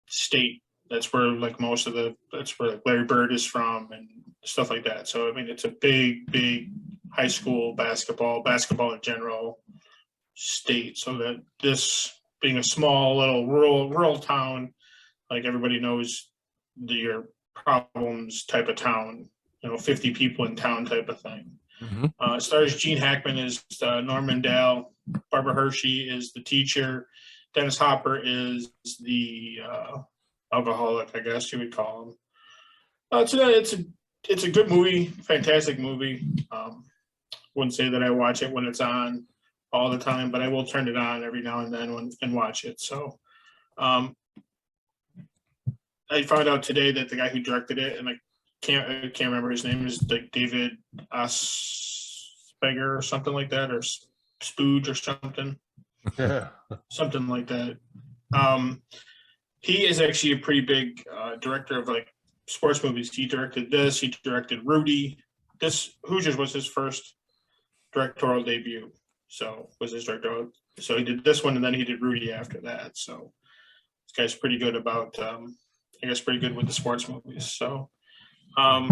state. That's where like that's where like Larry Bird is from and stuff like that. So, I mean, it's a big high school basketball in general state. So that this being a small little rural town, like everybody knows your problems type of town, 50 people in town type of thing. Mm-hmm. It stars Gene Hackman as Norman Dale. Barbara Hershey is the teacher. Dennis Hopper is the alcoholic, I guess you would call him. It's a good movie, fantastic movie. Wouldn't say that I watch it when it's on all the time, but I will turn it on every now and then and watch it. So I found out today that the guy who directed it, and I can't remember his name, is like David Aspeger or something like that, or Spooge or something. Yeah. Something like that. He is actually a pretty big director of like sports movies. He directed this. He directed Rudy. This Hoosiers was his first directorial debut. So he did this one, and then he did Rudy after that. So this guy's pretty good about, pretty good with the sports movies. So I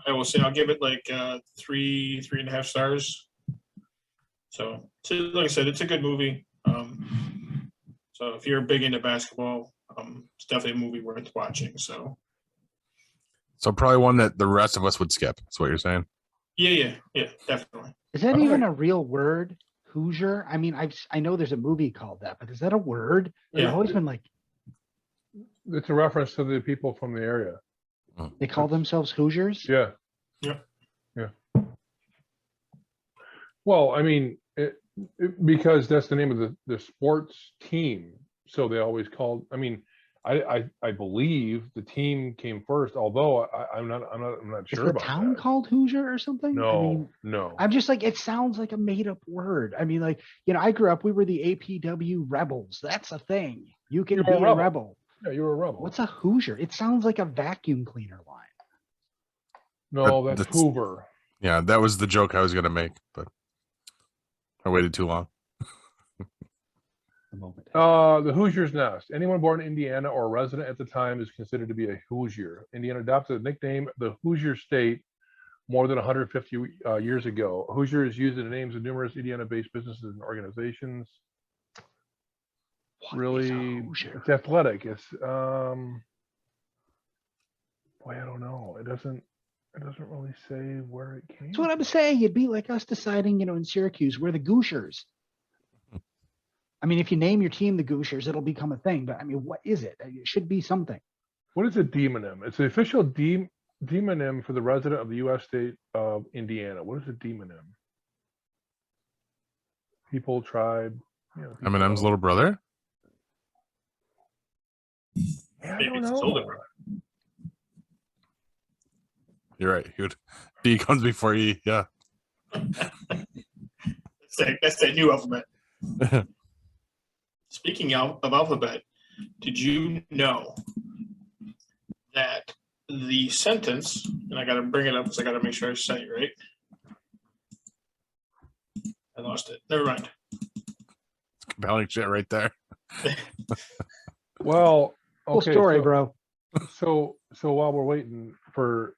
will say I'll give it like 3.5 stars. So like I said, it's a good movie. So if you're big into basketball, it's definitely a movie worth watching. So probably one that the rest of us would skip. That's what you're saying. Yeah, definitely. Is that even a real word? Hoosier? I mean, I know there's a movie called that, but is that a word? Yeah. I've always been like, It's a reference to the people from the area. they call themselves Hoosiers? Yeah. Yeah. Well, I mean, because that's the name of the sports team. So they always called, I mean, I believe the team came first, although I'm not sure Is the about town that. called Hoosier or something? No. I'm just like, it sounds like a made up word. I mean, like, I grew up, we were the APW rebels. That's a thing. You can be a rebel. Yeah, you were a rebel. What's a Hoosier? It sounds like a vacuum cleaner line. No, that's Hoover. Yeah, that was the joke I was going to make, but I waited too long. The Hoosiers Nest. Anyone born in Indiana or resident at the time is considered to be a Hoosier. Indiana adopted the nickname the Hoosier State more than 150 years ago. Hoosier is used in the names of numerous Indiana-based businesses and organizations. It's athletic. It's boy, I don't know. It doesn't really say where it came. That's what I'm saying. It'd be like us deciding, in Syracuse, we're the Goosers. I mean, if you name your team the Goosers, it'll become a thing. But I mean, what is it? It should be something. What is a demonym? It's the official demonym for the resident of the U.S. state of Indiana. What is a demonym? People, tribe. Eminem's little brother? Yeah, I Maybe don't it's his older know. brother. You're right. D comes before E. Yeah. That's that new alphabet. Speaking of alphabet, did you know that the sentence, and I got to bring it up because I got to make sure I say it right. I lost it. Never mind. Compelling shit right there. Well, Cool okay, story, bro. So while we're waiting for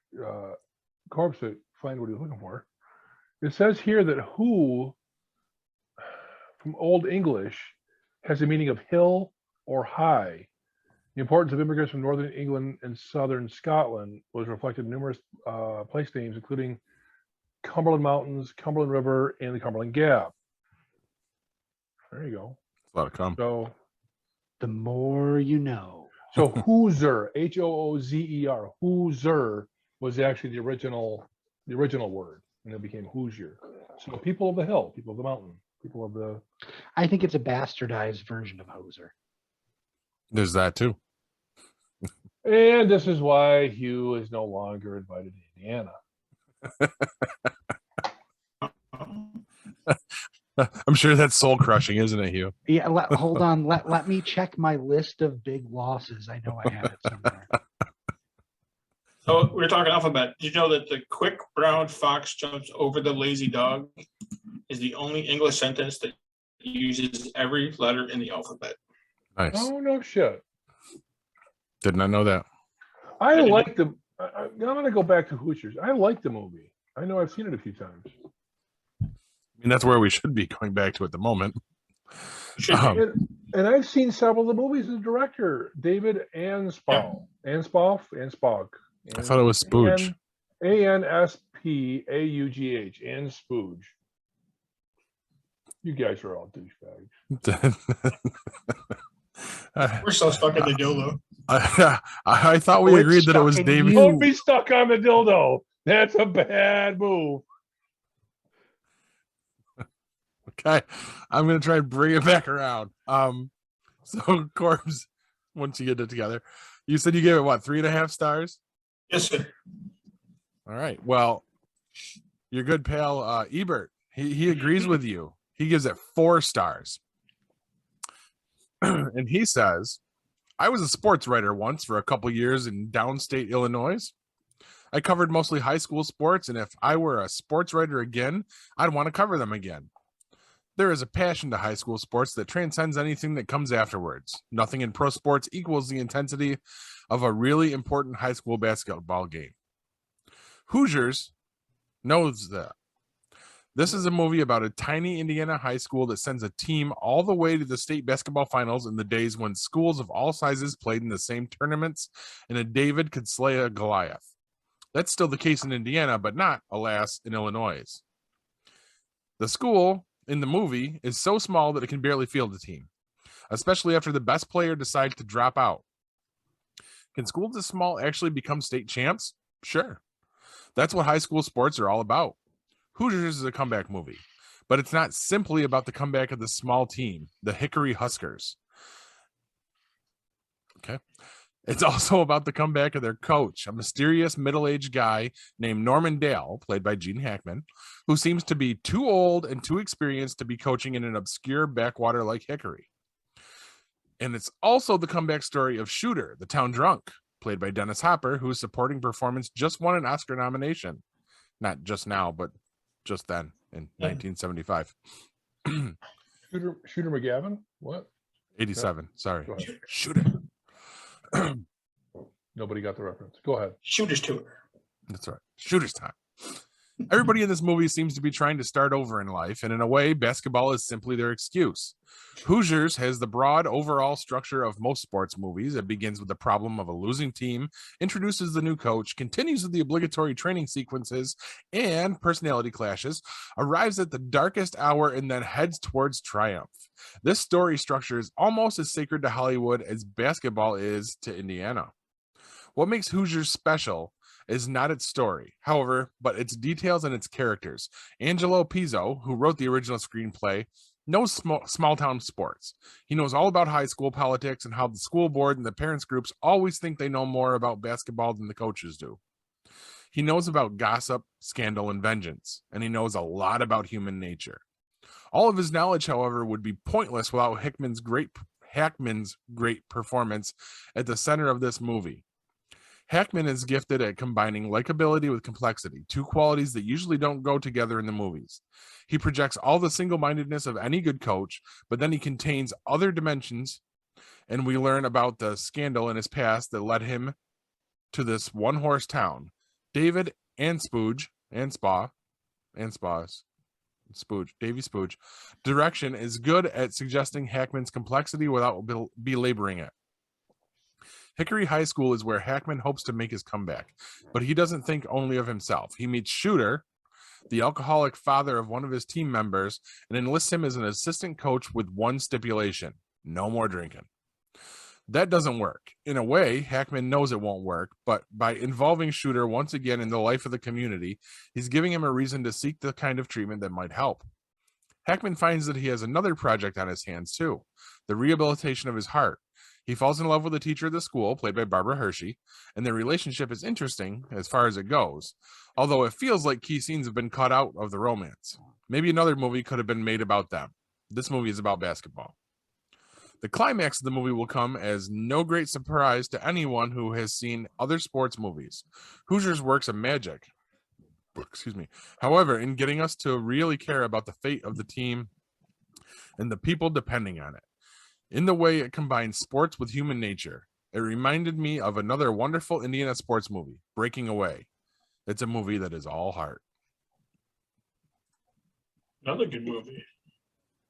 Corbs to find what he's looking for, it says here that who from Old English has the meaning of hill or high. The importance of immigrants from northern England and southern Scotland was reflected in numerous place names, including Cumberland Mountains, Cumberland River, and the Cumberland Gap. There you go. A lot of cum. So The more you know. Hoosier, Hoozer, Hoosier was actually the original word, and it became Hoosier. So people of the hill, people of the mountain, people of the. I think it's a bastardized version of hoser. There's that too. And this is why Hugh is no longer invited to Indiana. I'm sure that's soul crushing, isn't it, Hugh? Yeah, hold on. Let me check my list of big losses. I know I have it somewhere. So we're talking alphabet. Did you know that the quick brown fox jumps over the lazy dog is the only English sentence that uses every letter in the alphabet? Nice. Oh no shit! Did not know that. I like the. I'm gonna go back to Hoosiers. I like the movie. I know I've seen it a few times. I mean, that's where we should be going back to at the moment. Should be. And I've seen several of the movies as a director, David Anspaugh, Anspaugh. I thought it was Spooge. Anspaughh, Anspooge. You guys are all douchebags. We're so stuck in the dildo. I thought we It's agreed that it was stuck in David. you. Don't be stuck on the dildo. That's a bad move. Okay, I'm gonna try and bring it back around. So Corbs, once you get it together, you said you gave it what, 3.5 stars? Yes, sir. All right. Well, your good pal Ebert, he agrees with you. He gives it 4 stars, and he says, "I was a sports writer once for a couple years in downstate Illinois. I covered mostly high school sports, and if I were a sports writer again, I'd want to cover them again. There is a passion to high school sports that transcends anything that comes afterwards. Nothing in pro sports equals the intensity of a really important high school basketball game. Hoosiers knows that. This is a movie about a tiny Indiana high school that sends a team all the way to the state basketball finals in the days when schools of all sizes played in the same tournaments and a David could slay a Goliath. That's still the case in Indiana, but not, alas, in Illinois. The school in the movie is so small that it can barely field a team, especially after the best player decides to drop out. Can schools this small actually become state champs? Sure. That's what high school sports are all about. Hoosiers is a comeback movie, but it's not simply about the comeback of the small team, the Hickory Huskers. Okay. It's also about the comeback of their coach, a mysterious middle-aged guy named Norman Dale, played by Gene Hackman, who seems to be too old and too experienced to be coaching in an obscure backwater like Hickory. And it's also the comeback story of Shooter, the town drunk, played by Dennis Hopper, whose supporting performance just won an Oscar nomination. Not just now, but just then in 1975. Shooter McGavin? What? 87. Sorry. Go ahead. Shooter. Nobody got the reference. Go ahead. Shooter's tour. That's right. Shooter's time. Everybody in this movie seems to be trying to start over in life, and in a way, basketball is simply their excuse. Hoosiers has the broad overall structure of most sports movies. It begins with the problem of a losing team, introduces the new coach, continues with the obligatory training sequences and personality clashes, arrives at the darkest hour, and then heads towards triumph. This story structure is almost as sacred to Hollywood as basketball is to Indiana. What makes Hoosiers special is not its story, however, but its details and its characters. Angelo Pizzo, who wrote the original screenplay, knows small town sports. He knows all about high school politics and how the school board and the parents groups always think they know more about basketball than the coaches do. He knows about gossip, scandal, and vengeance, and he knows a lot about human nature. All of his knowledge, however, would be pointless without Hackman's great performance at the center of this movie. Hackman is gifted at combining likability with complexity, two qualities that usually don't go together in the movies. He projects all the single-mindedness of any good coach, but then he contains other dimensions, and we learn about the scandal in his past that led him to this one-horse town. David Davy Spooge direction is good at suggesting Hackman's complexity without belaboring it. Hickory High School is where Hackman hopes to make his comeback, but he doesn't think only of himself. He meets Shooter, the alcoholic father of one of his team members, and enlists him as an assistant coach with one stipulation: no more drinking. That doesn't work. In a way, Hackman knows it won't work, but by involving Shooter once again in the life of the community, he's giving him a reason to seek the kind of treatment that might help. Hackman finds that he has another project on his hands too, the rehabilitation of his heart. He falls in love with a teacher at the school, played by Barbara Hershey, and their relationship is interesting as far as it goes, although it feels like key scenes have been cut out of the romance. Maybe another movie could have been made about them. This movie is about basketball. The climax of the movie will come as no great surprise to anyone who has seen other sports movies. Hoosiers works a magic. However, in getting us to really care about the fate of the team and the people depending on it. In the way it combines sports with human nature, it reminded me of another wonderful Indiana sports movie, Breaking Away. It's a movie that is all heart. Another good movie.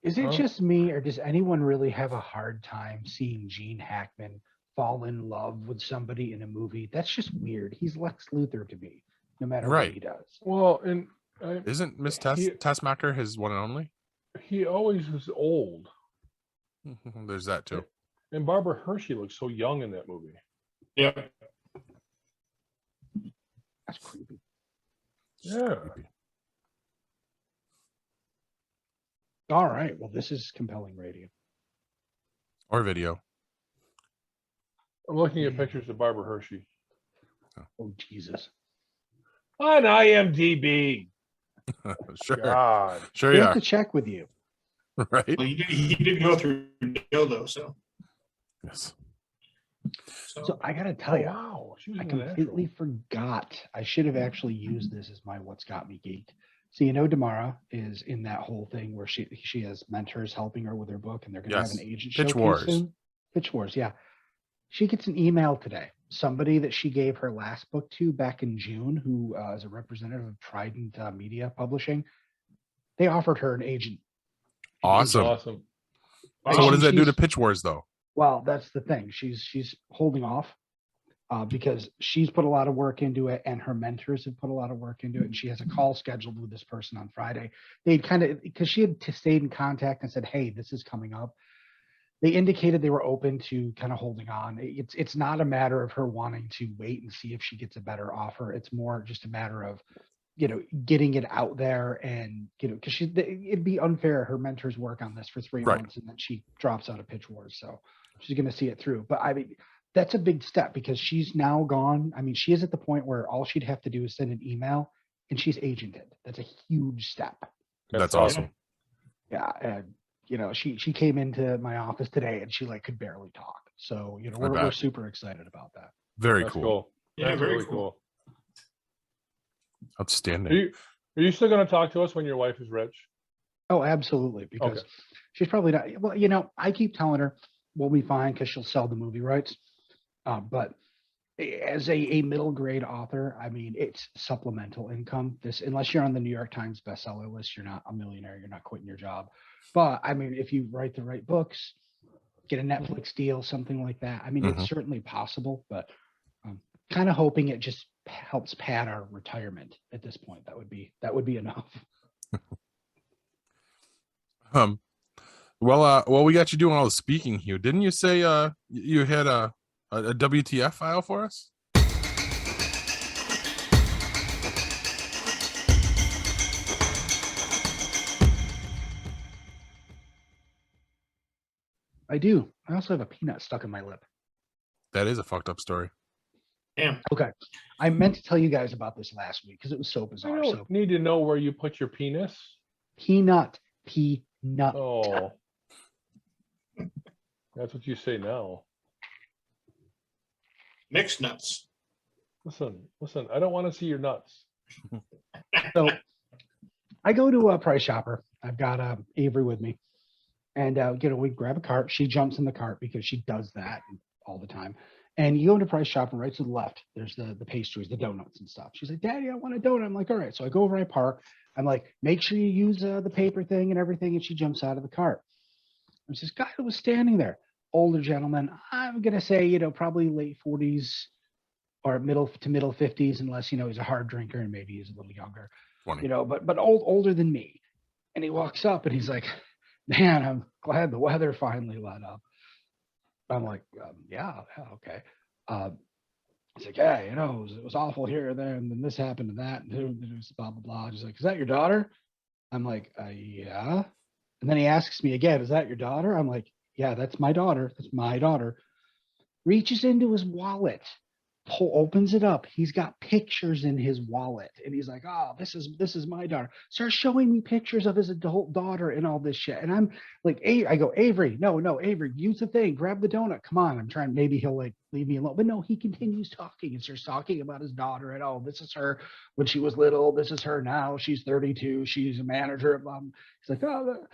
Is it just me, or does anyone really have a hard time seeing Gene Hackman fall in love with somebody in a movie? That's just weird. He's Lex Luthor to me, no matter what he does. Well, and Isn't Miss Tessmacher his one and only? he always was old. There's that too. And Barbara Hershey looks so young in that movie. Yeah. That's creepy. Yeah. All right. Well, this is compelling radio. Or video. I'm looking at pictures of Barbara Hershey. Oh, Jesus. On IMDb. Sure. God. Sure We you have are. to check with you. Right? Well, he did go through dildo, so. Yes. So I got to tell you, Wow. She was I in the completely forgot. I should have actually used this as my What's Got Me geeked. So Damara is in that whole thing where she has mentors helping her with her book, and they're going to have an agent Pitch showcase Wars. soon. Pitch Wars, yeah. She gets an email today. Somebody that she gave her last book to back in June, who is a representative of Trident Media Publishing, they offered her an agent. Awesome. Awesome. So what does that do to She's- Pitch Wars though? Well, that's the thing. She's holding off because she's put a lot of work into it, and her mentors have put a lot of work into it. And she has a call scheduled with this person on Friday. They'd kind of, because she had stayed in contact and said, "Hey, this is coming up." They indicated they were open to kind of holding on. It's not a matter of her wanting to wait and see if she gets a better offer. It's more just a matter of, getting it out there, and because it'd be unfair. Her mentors work on this for 3 Right. months, and then she drops out of Pitch Wars, so she's going to see it through. But I mean, that's a big step because she's now gone. I mean, she is at the point where all she'd have to do is send an email, and she's agented. That's a huge step. That's awesome. Yeah, and she came into my office today, and she could barely talk. So we're bet. super excited about that. Very That's cool. cool. Yeah, That's very really cool. Outstanding. Are you still going to talk to us when your wife is rich? Oh, absolutely, because she's probably not. Well, I keep telling her we'll be fine because she'll sell the movie rights. But as a middle grade author, I mean, it's supplemental income. Unless you're on the New York Times bestseller list, you're not a millionaire. You're not quitting your job. But I mean, if you write the right books, get a Netflix deal, something like that. I mean, it's certainly possible, but I'm kind of hoping it just helps pad our retirement at this point. That would be enough. Well, we got you doing all the speaking, Hugh. Didn't you say you had a WTF file for us? I do. I also have a peanut stuck in my lip. That is a fucked up story. Damn. Okay. I meant to tell you guys about this last week because it was so I bizarre. don't So need to know where you put your penis. peanut, P Nut. Oh, that's what you say now. Mixed nuts. Listen. I don't want to see your nuts. So I go to a Price Chopper. I've got Avery with me, and we grab a cart. She jumps in the cart because she does that all the time. And you go into Price Chopper, right to the left. There's the pastries, the donuts and stuff. She's like, "Daddy, I want a donut." I'm like, "All right." So I go over, I park. I'm like, "Make sure you use the paper thing and everything." And she jumps out of the cart. There's this guy who was standing there, older gentleman. I'm gonna say, probably late 40s or middle to middle 50s, unless he's a hard drinker and maybe he's a little younger. 20. But older than me. And he walks up and he's like, "Man, I'm glad the weather finally let up." I'm like, yeah, okay. He's like, "Yeah, it was awful here and there, and then this happened and that, and it was blah, blah, blah." He's like, "Is that your daughter?" I'm like, "Yeah." And then he asks me again, "Is that your daughter?" I'm like, "Yeah, that's my daughter. That's my daughter." Reaches into his wallet, opens it up. He's got pictures in his wallet, and he's like, "Oh, this is my daughter." Starts showing me pictures of his adult daughter and all this shit. And I'm like, I go, "Avery, no, Avery, use the thing, grab the donut. Come on." I'm trying. Maybe he'll leave me alone, but no, he continues talking and starts talking about his daughter and, "Oh, this is her when she was little. This is her now. She's 32. She's a manager." He's like, "Oh,"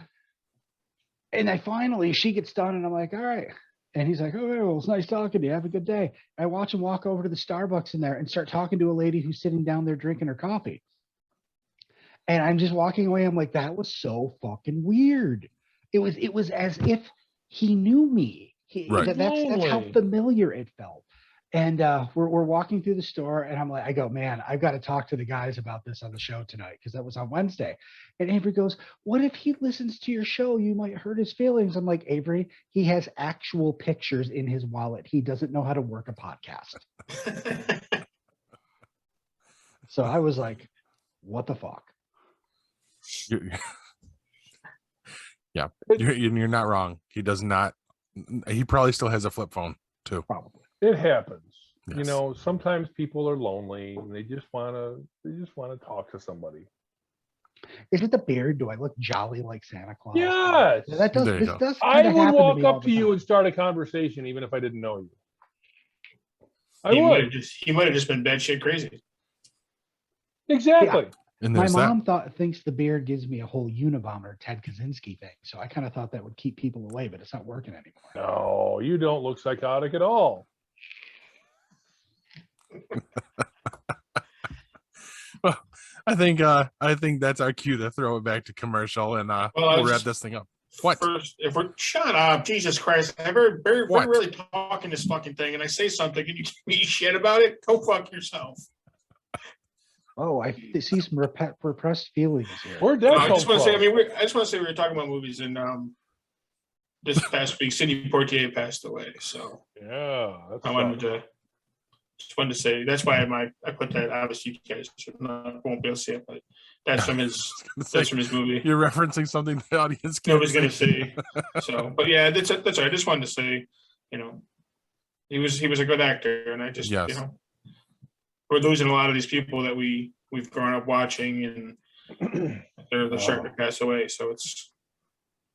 and she gets done, and I'm like, "All right." And he's like, "Oh, well, it's nice talking to you. Have a good day." I watch him walk over to the Starbucks in there and start talking to a lady who's sitting down there drinking her coffee. And I'm just walking away. I'm like, that was so fucking weird. It was as if he knew me. Right. That's how familiar it felt. And we're walking through the store, and I go, "Man, I've got to talk to the guys about this on the show tonight," because that was on Wednesday. And Avery goes, "What if he listens to your show? You might hurt his feelings." I'm like, "Avery, he has actual pictures in his wallet. He doesn't know how to work a podcast." So I was like, "What the fuck?" Yeah, you're not wrong. He does not. He probably still has a flip phone too. Probably. It happens. Yes. Sometimes people are lonely and they just want to talk to somebody. Is it the beard? Do I look jolly like Santa Claus? Yes. That does. There you This go. does. I kinda would happen to walk me all up the to you time. and start a conversation even if I didn't know you. He might would. have just been batshit crazy. Exactly. And My there's mom thinks the beard gives me a whole Unabomber Ted Kaczynski thing, so I kind of thought that would keep people away, but it's not working anymore. No, you don't look psychotic at all. Well, I think that's our cue to throw it back to commercial, and we'll wrap this thing up. What? First, if we're shut up, Jesus Christ! We're What? really talking this fucking thing, and I say something, and you give me shit about it. Go fuck yourself. Oh, I see some repressed feelings here. Where'd No, that I come just want to say. from? I just want to say we were talking about movies, and this past week, Sidney Poitier passed away. So Yeah, that's I wanted to say that's why I put that. Obviously, you guys won't be able to see it, but that's from his movie. You're referencing something the audience can't Nobody's gonna see. So, but yeah, that's all right. I just wanted to say, he was a good actor, and I just we're losing a lot of these people that we've grown up watching, and they're starting to pass away. So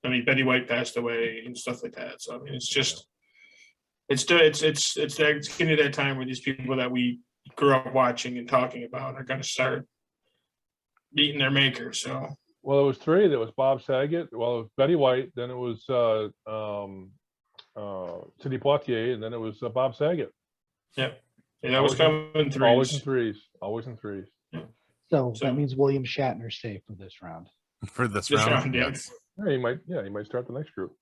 Betty White passed away and stuff like that. So I mean, it's just it's getting to that time where these people that we grew up watching and talking about are going to start beating their maker. So Well, it was three. There was Bob Saget. Well, it was Betty White. Then it was Sidney Poitier, and then it was Bob Saget. yeah, that was coming in threes. Always in threes. So So- that means William Shatner's safe for this round. for this This round. round, yeah. Yes. Yeah, he might start the next group.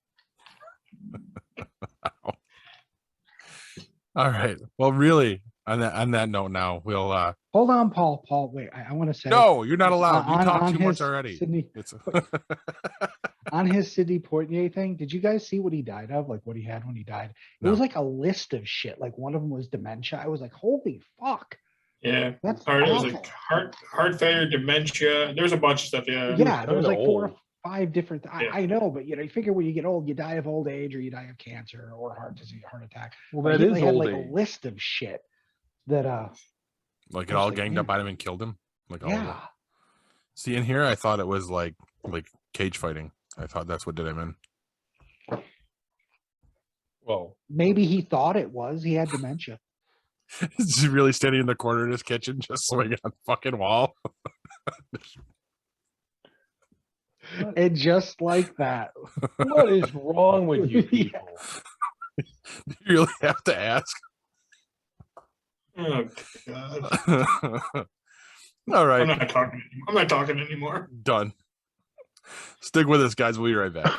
All right. Well, really, on that note, now we'll. Hold on, Paul. Paul, wait. I want to say. No, you're not allowed. You on- talked on too much his already. Sidney, It's on his Sidney Poitier thing, did you guys see what he died of? Like what he had when he died? It No. was like a list of shit. Like one of them was dementia. I was like, holy fuck. Yeah, That's it was awful. like heart failure, dementia. There's a bunch of stuff. Yeah, Yeah, there was like kinda 4 or old. 5 different. Yeah. I know, but you figure when you get old, you die of old age, or you die of cancer, or heart disease, heart attack. Well, But that he is had old like age. a list of shit that like it I was all like, ganged man. up on him and killed him. Like all of it. yeah. See, in here, I thought it was like cage fighting. I thought that's what did him in. Well, Maybe he thought it was. He had dementia. Is he really standing in the corner of his kitchen just swinging on the fucking wall? And just like that. what is wrong with you Yeah. people? Do you really have to ask? Oh God. All right. I'm not talking anymore. Done. Stick with us, guys. We'll be right back.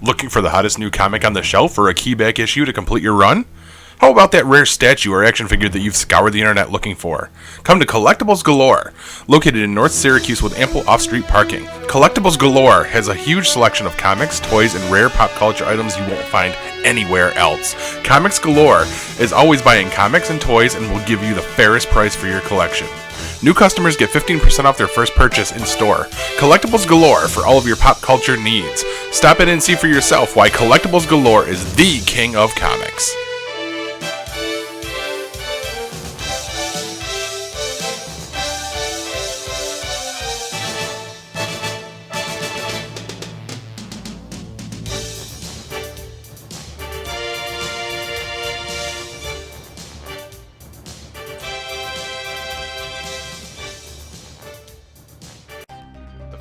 Looking for the hottest new comic on the shelf or a key back issue to complete your run? How about that rare statue or action figure that you've scoured the internet looking for? Come to Collectibles Galore, located in North Syracuse with ample off-street parking. Collectibles Galore has a huge selection of comics, toys, and rare pop culture items you won't find anywhere else. Comics Galore is always buying comics and toys and will give you the fairest price for your collection. New customers get 15% off their first purchase in store. Collectibles Galore for all of your pop culture needs. Stop in and see for yourself why Collectibles Galore is the king of comics.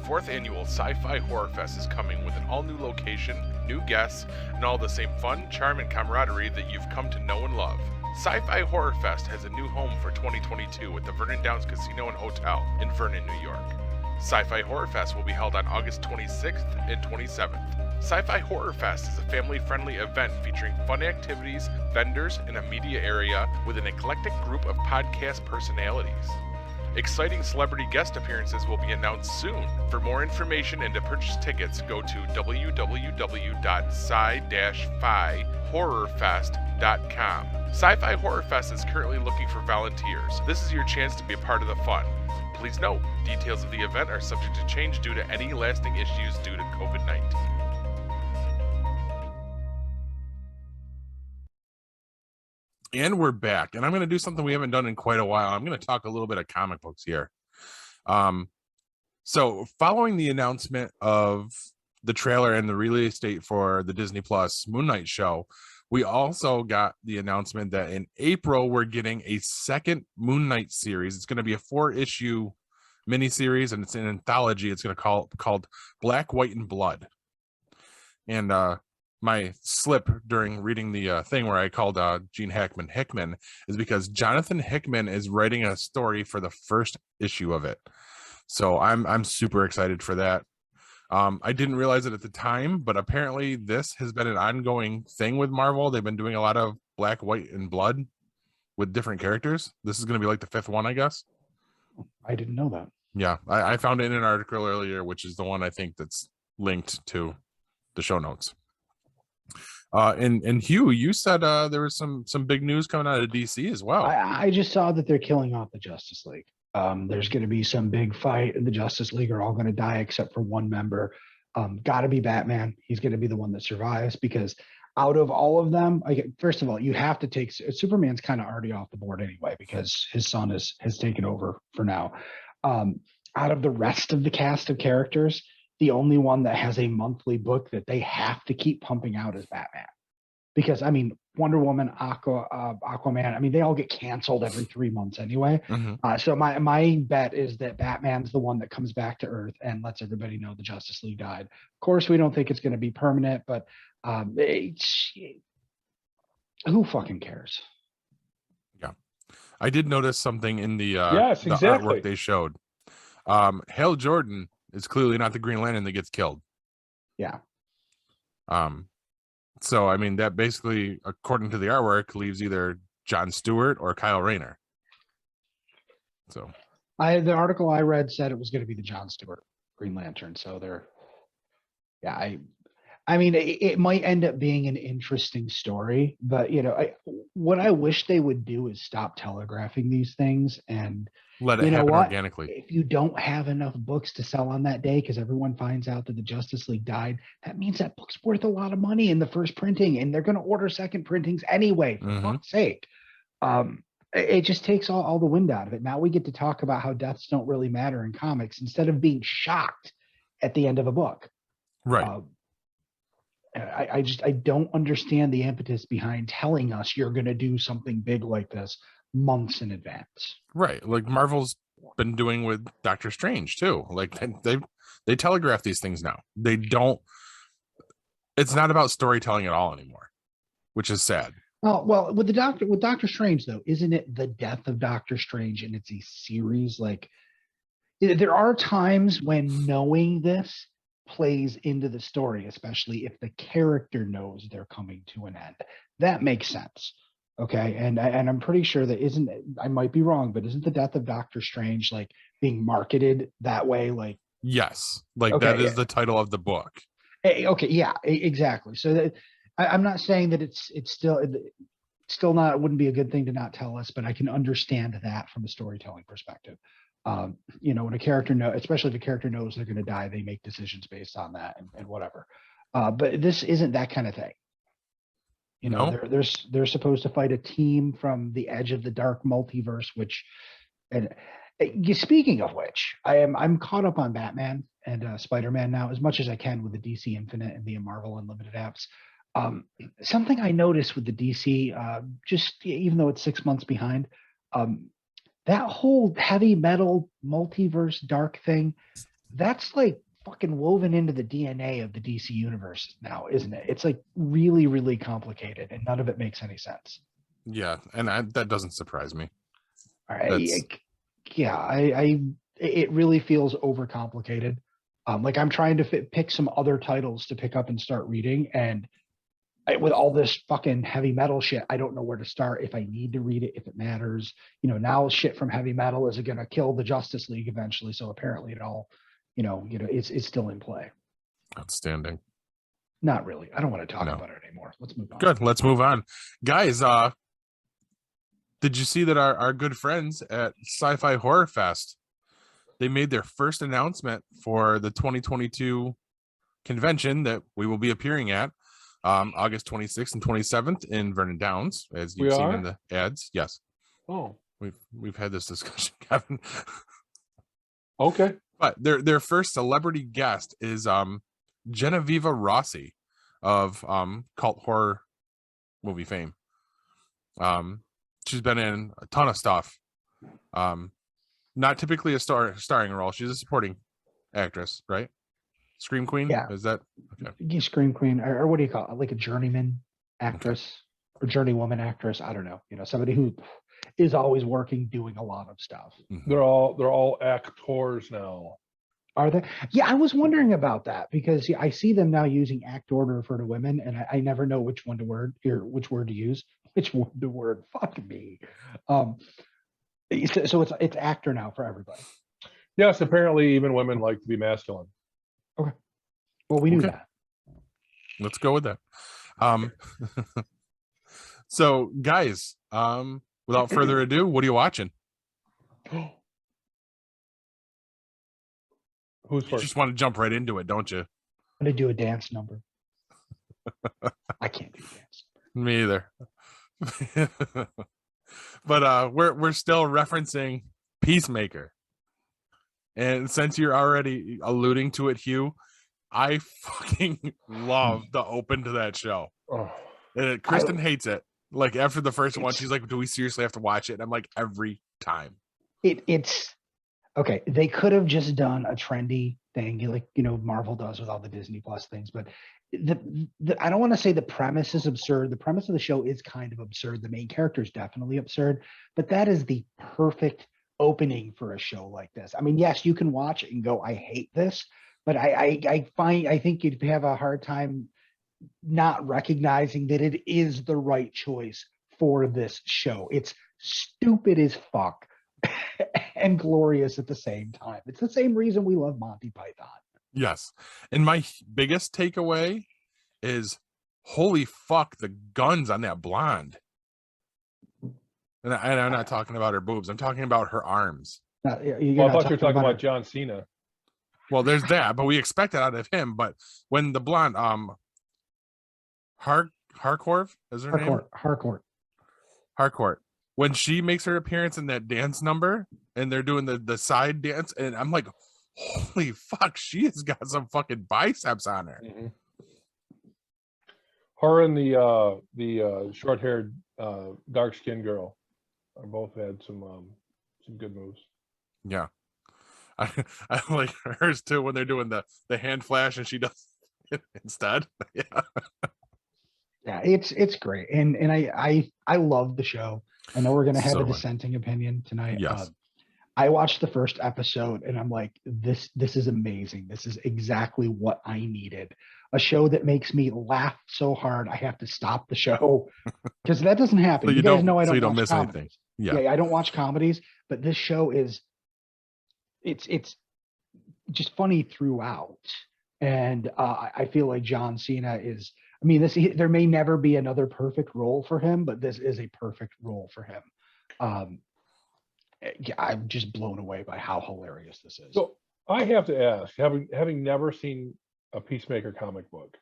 Fourth annual Sci-Fi Horror Fest is coming with an all-new location, new guests, and all the same fun, charm, and camaraderie that you've come to know and love. Sci-Fi Horror Fest has a new home for 2022 at the Vernon Downs Casino and Hotel in Vernon, New York. Sci-Fi Horror Fest will be held on August 26th and 27th. Sci-Fi Horror Fest is a family-friendly event featuring fun activities, vendors, and a media area with an eclectic group of podcast personalities. Exciting celebrity guest appearances will be announced soon. For more information and to purchase tickets, go to www.sci-fi-horrorfest.com. Sci-Fi Horror Fest is currently looking for volunteers. This is your chance to be a part of the fun. Please note, details of the event are subject to change due to any lasting issues due to COVID-19. And we're back, and I'm going to do something we haven't done in quite a while. I'm going to talk a little bit of comic books here. So following the announcement of the trailer and the release date for the Disney Plus Moon Knight show, we also got the announcement that in April, we're getting a second Moon Knight series. It's going to be a 4-issue miniseries, and it's an anthology. It's going to called Black, White, and Blood. And my slip during reading the thing where I called Gene Hackman Hickman is because Jonathan Hickman is writing a story for the first issue of it. So I'm super excited for that. I didn't realize it at the time, but apparently this has been an ongoing thing with Marvel. They've been doing a lot of Black, White, and Blood with different characters. This is going to be like the 5th one, I guess. I didn't know that. Yeah, I found it in an article earlier, which is the one I think that's linked to the show notes. And Hugh, you said there was some big news coming out of DC as well. I just saw that they're killing off the Justice League. There's going to be some big fight, and the Justice League are all going to die except for one member. Got to be Batman. He's going to be the one that survives, because out of all of them, first of all, you have to take Superman's kind of already off the board anyway, because his son has taken over for now. Out of the rest of the cast of characters, the only one that has a monthly book that they have to keep pumping out is Batman. Because, I mean, Wonder Woman, Aquaman, I mean, they all get canceled every 3 months anyway. Mm-hmm. So my bet is that Batman's the one that comes back to Earth and lets everybody know the Justice League died. Of course, we don't think it's going to be permanent, but who fucking cares? Yeah. I did notice something in the, Yes, the exactly. artwork they showed. Hal Jordan is clearly not the Green Lantern that gets killed. Yeah. So, I mean, that basically, according to the artwork, leaves either John Stewart or Kyle Rayner. So, The article I read said it was going to be the John Stewart Green Lantern. So I mean, it might end up being an interesting story, but what I wish they would do is stop telegraphing these things and let it happen organically. If you don't have enough books to sell on that day because everyone finds out that the Justice League died, that means that book's worth a lot of money in the first printing, and they're going to order second printings anyway, for fuck's sake. It just takes all the wind out of it. Now we get to talk about how deaths don't really matter in comics instead of being shocked at the end of a book. Right. I don't understand the impetus behind telling us you're going to do something big like this months in advance. Right. Like Marvel's been doing with Doctor Strange too. Like they telegraph these things now. They don't. It's not about storytelling at all anymore, which is sad. Well, with Doctor Strange though, isn't it the death of Doctor Strange and it's a series? Like there are times when knowing this plays into the story, especially if the character knows they're coming to an end. That makes sense. Okay. And I'm pretty sure that I might be wrong, but isn't the death of Doctor Strange like being marketed that way? Like, yes, like okay, that is the title of the book. Okay. Yeah, exactly. So I'm not saying that it's still not, it wouldn't be a good thing to not tell us, but I can understand that from a storytelling perspective. When a character especially if a character knows they're going to die, they make decisions based on that and whatever. But this isn't that kind of thing. They're supposed to fight a team from the edge of the dark multiverse, speaking of which, I'm caught up on Batman and Spider-Man now as much as I can with the DC Infinite and the Marvel Unlimited apps. Something I noticed with the DC, just even though it's 6 months behind, that whole heavy metal multiverse dark thing, that's like fucking woven into the DNA of the DC universe now, isn't it? It's like really, really complicated and none of it makes any sense. Yeah. And that doesn't surprise me. All right. It really feels overcomplicated. Like I'm trying to pick some other titles to pick up and start reading, and with all this fucking heavy metal shit, I don't know where to start, if I need to read it, if it matters. Now shit from heavy metal is going to kill the Justice League eventually. So apparently it all, it's still in play. Outstanding. Not really. I don't want to talk about it anymore. Let's move on. Good. Let's move on. Guys, did you see that our good friends at Sci-Fi Horror Fest, they made their first announcement for the 2022 convention that we will be appearing at August 26th and 27th in Vernon Downs, as you've seen in the ads. Yes. Oh, we've had this discussion, Kevin. Okay. But their first celebrity guest is Genoveva Rossi of cult horror movie fame. She's been in a ton of stuff. Not typically a starring role. She's a supporting actress, right? Scream Queen. Yeah. Is that okay? You Scream Queen, or what do you call it? Like a journeyman actress or journeywoman actress. I don't know. Somebody who is always working, doing a lot of stuff. Mhm. They're all actors now. Are they? Yeah, I was wondering about that because I see them now using actor to refer to women, and I never know which word to use. Which one to word? Fuck me. So it's actor now for everybody. Yes, apparently even women like to be masculine. Well, we knew Okay. that. Let's go with that. So guys, without further ado, what are you watching? Who's You first? just want to jump right into it, don't you? I'm gonna do a dance number. I can't do dance. Me either. But we're still referencing Peacemaker. And since you're already alluding to it, Hugh, I fucking love the open to that show. Oh, And Kristen hates it. Like after the first one, It's- she's like, "Do we seriously have to watch it?" And I'm like, every time. It's okay. They could have just done a trendy thing, like Marvel does with all the Disney Plus things. But the I don't want to say the premise is absurd. The premise of the show is kind of absurd. The main character is definitely absurd, but that is the perfect opening for a show like this. I mean, yes, you can watch it and go, "I hate this," but I think you'd have a hard time not recognizing that it is the right choice for this show. It's stupid as fuck and glorious at the same time. It's the same reason we love Monty Python. Yes. And my biggest takeaway is, holy fuck, the guns on that blonde. And I'm not talking about her boobs. I'm talking about her arms. Now, well, I thought you were talking about John Cena. Well, there's that, but we expect it out of him. But when the blonde, Harcourt is her name? Harcourt. When she makes her appearance in that dance number and they're doing the side dance, and I'm like, holy fuck, she has got some fucking biceps on her. Mm-hmm. Her and the short-haired dark-skinned girl are both had some good moves. Yeah. I like hers too when they're doing the hand flash and she does it instead. Yeah. Yeah, it's great. And I love the show. I know we're gonna have So a much. dissenting opinion tonight. Yes. I watched the first episode and I'm like, this is amazing. This is exactly what I needed. A show that makes me laugh so hard I have to stop the show. Because that doesn't happen. So you guys know I so don't you don't watch miss comedies. anything. Yeah. Yeah, I don't watch comedies, but this show is it's just funny throughout. And I feel like John Cena is, I mean, there may never be another perfect role for him, but this is a perfect role for him. Yeah, I'm just blown away by how hilarious this is. So I have to ask, having never seen a Peacemaker comic book,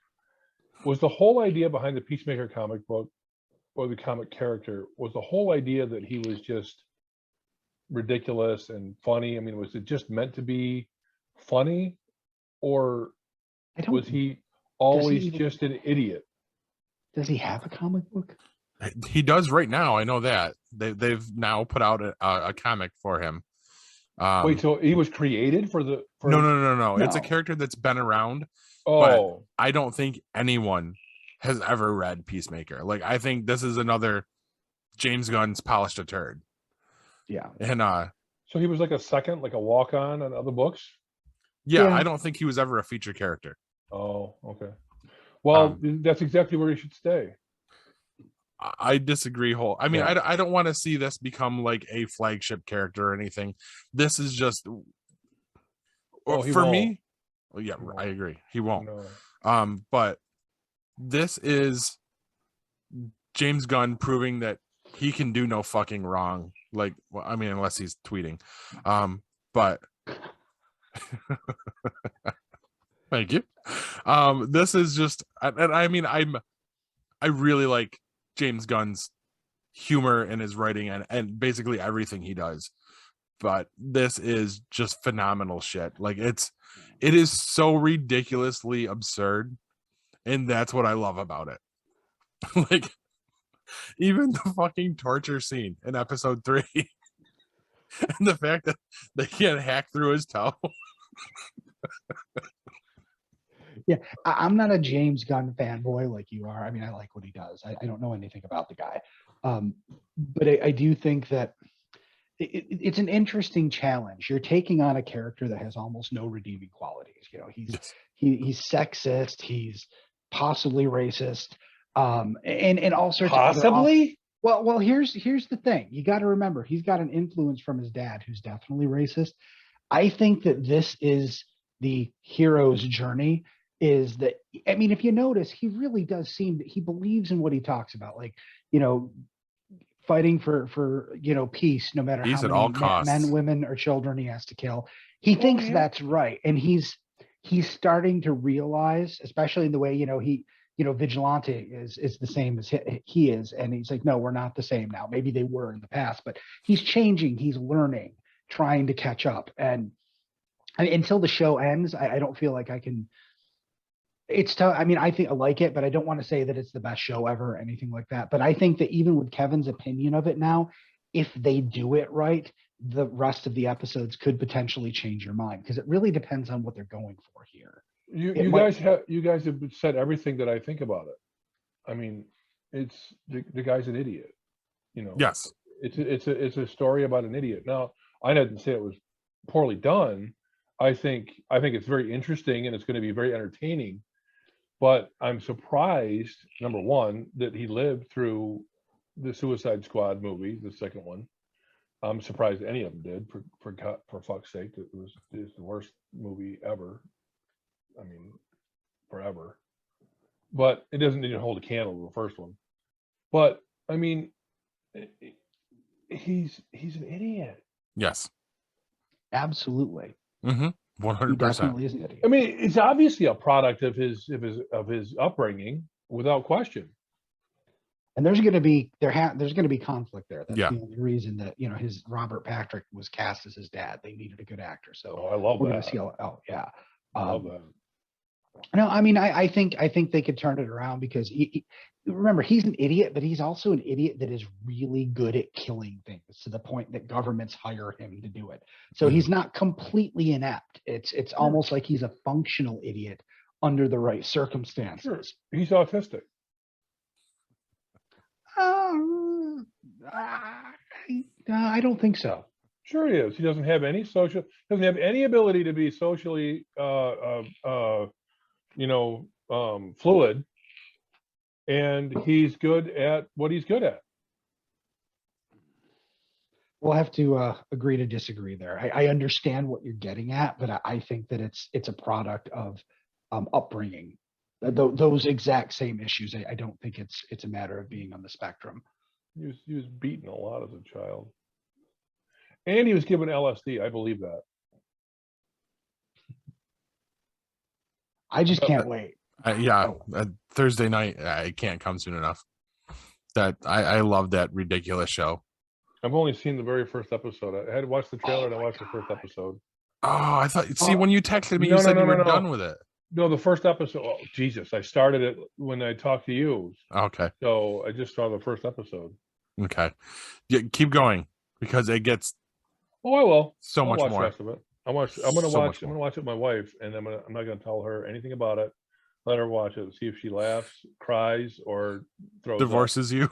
was the whole idea behind the Peacemaker comic book or the comic character, was the whole idea that he was just ridiculous and funny? I mean, was it just meant to be funny, or was he always just an idiot? Does he have a comic book? He does right now. I know that they've now put out a comic for him. Wait, so he was created for the? No. It's a No. character that's been around. Oh, I don't think anyone has ever read Peacemaker. Like, I think this is another James Gunn's polished a turd. Yeah. And so he was like a walk-on on other books. yeah, Yeah. I don't think he was ever a feature character. Oh, okay. Well, that's exactly where he should stay. I disagree I mean, Yeah. I don't want to see this become like a flagship character or anything. This is just Oh, he for won't. me. Well, yeah, He won't. I agree. He won't. No. But this is James Gunn proving that he can do no fucking wrong. Like, well, I mean, unless he's tweeting. But thank you. This is just, and I mean, I really like James Gunn's humor in his writing and basically everything he does. But this is just phenomenal shit. Like, it is so ridiculously absurd, and that's what I love about it. Like, even the fucking torture scene in episode 3 and the fact that they can't hack through his toe. I'm not a James Gunn fanboy like you are. I mean, I like what he does. I don't know anything about the guy. But I do think that it's an interesting challenge. You're taking on a character that has almost no redeeming qualities. You know, he's sexist, he's possibly racist, and all sorts of Possibly? well, here's the thing. You got to remember, he's got an influence from his dad, who's definitely racist. I think that this is the hero's journey. Is that, I mean, if you notice, he really does seem that he believes in what he talks about, like, you know, fighting for peace, no matter Peace how at all many costs. men, women, or children he has to kill. He thinks that's right, and he's starting to realize, especially in the way Vigilante is the same as he is, and he's like, no, we're not the same now. Maybe they were in the past, but he's changing, he's learning, trying to catch up, and until the show ends, I don't feel like I can. It's tough. I mean, I think I like it, but I don't want to say that it's the best show ever or anything like that. But I think that even with Kevin's opinion of it now, if they do it right, the rest of the episodes could potentially change your mind, because it really depends on what they're going for here. You guys have said everything that I think about it. I mean, it's the guy's an idiot. You know. Yes. It's a story about an idiot. Now, I didn't say it was poorly done. I think it's very interesting, and it's going to be very entertaining. But I'm surprised, number one, that he lived through the Suicide Squad movie, the second one. I'm surprised any of them did. For fuck's sake, it's the worst movie ever. I mean, forever. But it doesn't even hold a candle to the first one. But I mean, he's an idiot. Yes. Absolutely. Mm-hmm. He 100%. definitely is an idiot. I mean, it's obviously a product of his upbringing, without question. And there's going to be conflict there. That's Yeah. the only reason that his Robert Patrick was cast as his dad. They needed a good actor, so Oh, I love we're going that. to see. Yeah. I love that. No, I mean, I think they could turn it around, because remember, he's an idiot, but he's also an idiot that is really good at killing things, to the point that governments hire him to do it. So he's not completely inept. It's almost like he's a functional idiot under the right circumstances. Sure. He's autistic. I don't think so. Sure he is. He doesn't have any ability to be socially fluid, and he's good at what he's good at. We'll have to agree to disagree there. I understand what you're getting at, but I think that it's a product of upbringing. Those exact same issues. I don't think it's a matter of being on the spectrum. He was beaten a lot as a child, and he was given LSD. I believe that. I just can't wait. Thursday night, it can't come soon enough. That I love that ridiculous show. I've only seen the very first episode. I had to watch the trailer and I watched the first episode. Oh, I thought. See, when you texted me, you said you were done with it. No, the first episode. Oh, Jesus! I started it when I talked to you. Okay. So I just saw the first episode. Okay. Yeah, keep going, because it gets. Oh, I will. So I'll much watch more. The rest of it. I'm gonna So watch. much I'm more. gonna watch it with my wife, and I'm not gonna tell her anything about it. Let her watch it, see if she laughs, cries, or throws up. Divorces you.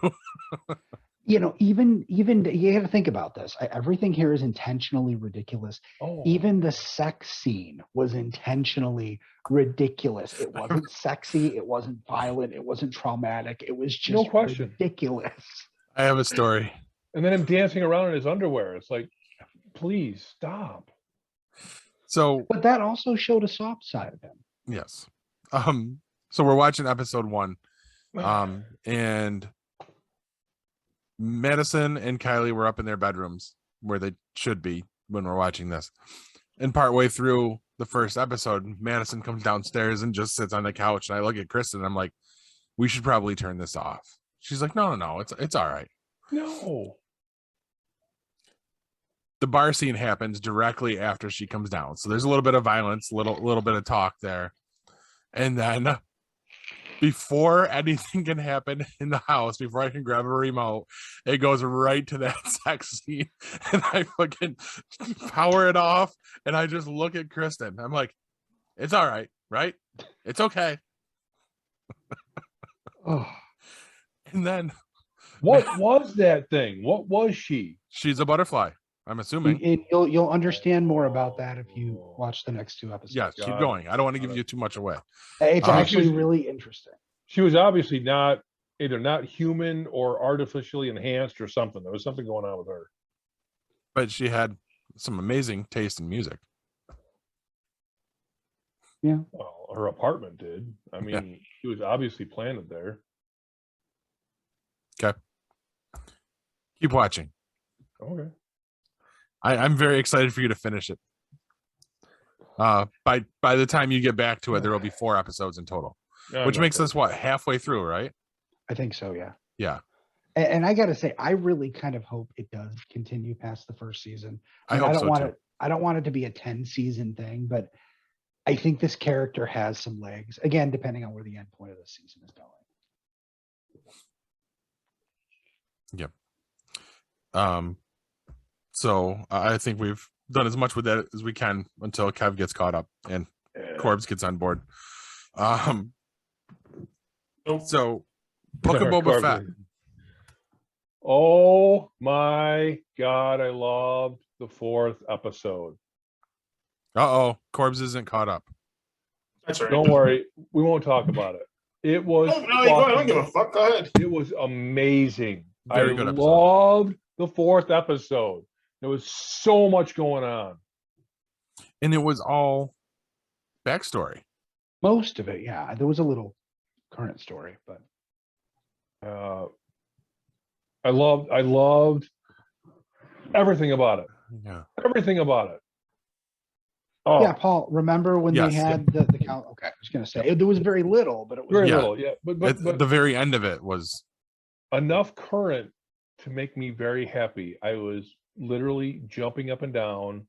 Even you have to think about this. Everything here is intentionally ridiculous. Oh. Even the sex scene was intentionally ridiculous. It wasn't sexy. It wasn't violent. It wasn't traumatic. It was just No question. ridiculous. I have a story. And then him dancing around in his underwear. It's like, please stop. So, But that also showed a soft side of him. yes. So we're watching episode 1. And Madison and Kylie were up in their bedrooms, where they should be when we're watching this. And partway through the first episode, Madison comes downstairs and just sits on the couch. And I look at Kristen and I'm like, we should probably turn this off. She's like, no, it's all right. No. The bar scene happens directly after she comes down. So there's a little bit of violence, little bit of talk there. And then before anything can happen in the house, before I can grab a remote, it goes right to that sex scene. And I fucking power it off. And I just look at Kristen. I'm like, it's all right. right? It's okay. Oh, And then what was that thing? What was she? she's a butterfly, I'm assuming. And you'll understand more about that if you watch the next 2 episodes. Yes, keep Got it. going. I don't want to give you too much away. It's Uh-huh. actually really interesting. She was obviously either not human or artificially enhanced or something. There was something going on with her. But she had some amazing taste in music. Well, her apartment did. I mean, Yeah. she was obviously planted there. Keep watching. Okay. I'm very excited for you to finish it. By the time you get back to it, there will be 4 episodes in total, No, which I'm makes not us what, halfway through, right? I think so, yeah. Yeah. And I got to say, I really kind of hope it does continue past the first season. I mean, hope don't so want too. it. I don't want it to be a 10-season thing, but I think this character has some legs. Again, depending on where the end point of the season is going. So I think we've done as much with that as we can until Kev gets caught up and Yeah. Corbs gets on board. Nope. So Book of Yeah, Boba Corbs. Fett. Oh my God, I loved the 4th episode. Uh-oh, Corbs isn't caught up. That's all right. Don't worry, we won't talk about it. It was Oh, no, you go ahead. I don't give a fuck. Go ahead. it was amazing. Very I good episode. loved the 4th episode. There was so much going on. And it was all backstory. Most of it, yeah. There was a little current story, but I loved everything about it. Yeah. Everything about it. Oh, yeah, Paul, remember when Yes, they had the count? Okay, I was going to say there was very little, but it was very Yeah. little. Yeah, but At the very end of it was enough current to make me very happy. I was literally jumping up and down,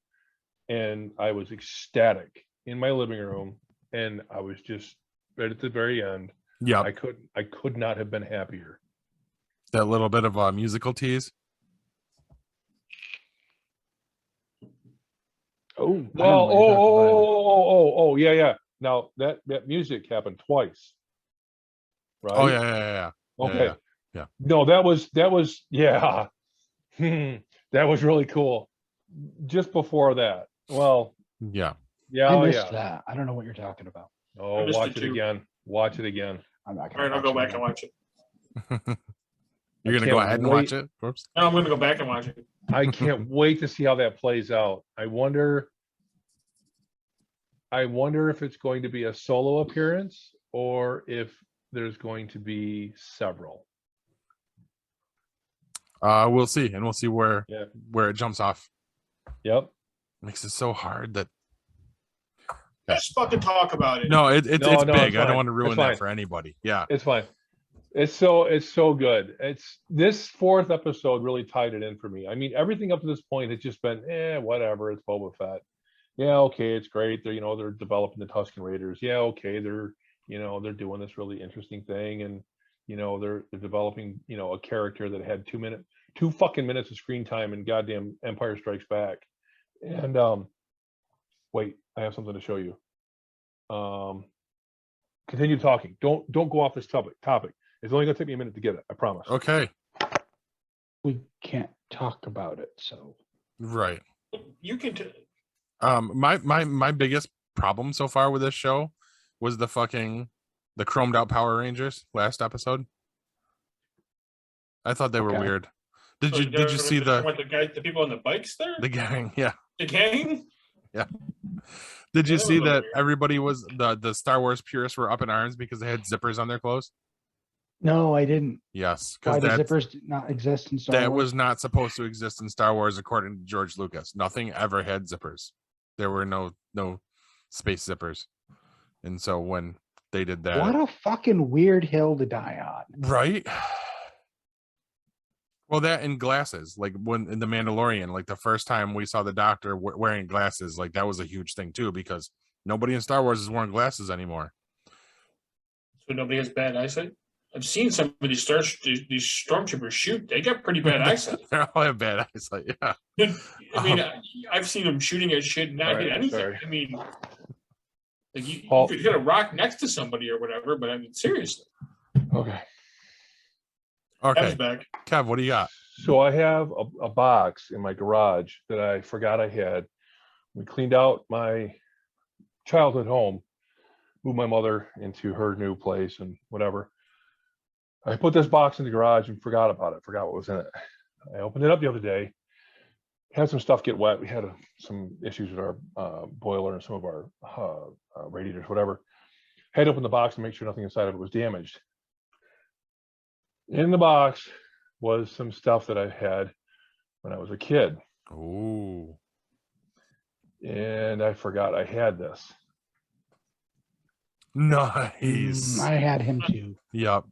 and I was ecstatic in my living room, and I was just right at the very end. yeah, I could not have been happier. that little bit of a musical tease. Oh, Well, yeah. Now that music happened twice, right? Oh yeah. Okay. yeah. No, that was yeah. That was really cool. Just before that. Well, Yeah. yeah, I oh, missed yeah. that. I don't know what you're talking about. Oh, I missed watch it it too. again. Watch it again. I'm not All going right, I'll go back and watch it. You're gonna can't go ahead and watch wait. it? Whoops. No, I'm going to go back and watch it. I can't wait to see how that plays out. I wonder if it's going to be a solo appearance or if there's going to be several. We'll see, and we'll see where Yeah. it jumps off. Yep. Makes it so hard that Just fucking talk about it. no, it's No, it's no, big. it's I don't fine. want to ruin It's that fine. for anybody. Yeah. It's fine. It's so good. It's this 4th episode really tied it in for me. I mean, everything up to this point has just been whatever. It's Boba Fett. Yeah, okay, it's great. They're developing the Tusken Raiders. Yeah, okay, they're doing this really interesting thing, and they're developing a character that had 2 fucking minutes of screen time in goddamn Empire Strikes Back. And wait, I have something to show you. Continue talking. Don't go off this topic. It's only gonna take me a minute to get it. I promise. Okay. We can't talk about it, so Right. You can. My biggest problem so far with this show was the chromed out Power Rangers last episode. I thought they were Okay. weird. Did you see the people on the bikes there? the gang? Yeah. The gang? Did you Yeah, see that was that weird. everybody was the Star Wars purists were up in arms because they had zippers on their clothes? no, I didn't. Yes, Why because do zippers not exist in Star that Wars? was not supposed to exist in Star Wars according to George Lucas. Nothing ever had zippers. There were no space zippers. And so when they did that, What a fucking weird hill to die on. right? Well, that and glasses, like when in The Mandalorian, like the first time we saw the Doctor wearing glasses, like that was a huge thing too, because nobody in Star Wars is wearing glasses anymore. So nobody has bad eyesight? I've seen some of these stormtroopers shoot. They got pretty bad eyesight. They all have bad eyesight. Yeah. I mean, I've seen them shooting at shit and not All right, hit anything. sorry. I mean, Like you Paul- could hit a rock next to somebody or whatever, but I mean, seriously. Okay. Okay, Kev's back. Kev, what do you got? So I have a box in my garage that I forgot I had. We cleaned out my childhood home, moved my mother into her new place and whatever. I put this box in the garage and forgot about it, forgot what was in it. I opened it up the other day, had some stuff get wet. We had some issues with our boiler and some of our radiators, whatever. Had to open the box and make sure nothing inside of it was damaged. In the box was some stuff that I had when I was a kid, Ooh, and I forgot I had this. nice. I had him too. Yep.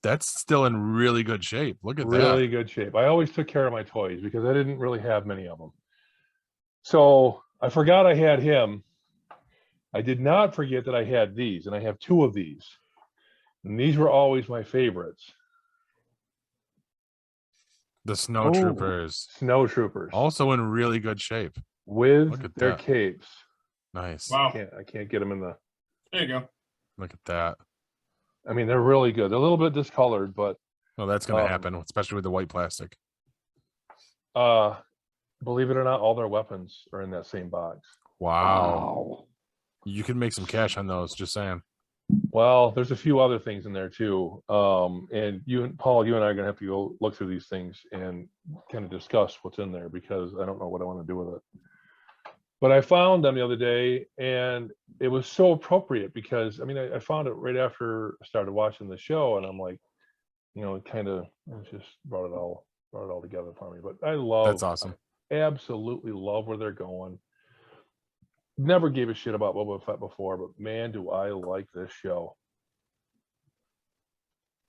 That's still in really good shape. Look at Really good shape. I always took care of my toys because I didn't really have many of them. So I forgot I had him. I did not forget that I had these, and I have two of these. And these were always my favorites. that. The Snow Oh. Troopers. Snow Troopers. Also in really good shape. With Look at their that. capes. Nice. Wow. I can't get them in the. There you go. Look at that. I mean, they're really good. They're a little bit discolored, but Well, that's going to Um, happen, especially with the white plastic. believe it or not, all their weapons are in that same box. Wow. You can make some cash on those, just saying. Well, there's a few other things in there too. And you and Paul, you and I are gonna have to go look through these things and kind of discuss what's in there because I don't know what I want to do with it. But I found them the other day and it was so appropriate because I mean I found it right after I started watching the show and I'm like, you know, it just brought it all together for me. But I love That's awesome. absolutely love where they're going. Never gave a shit about Boba Fett before, but man, do I like this show.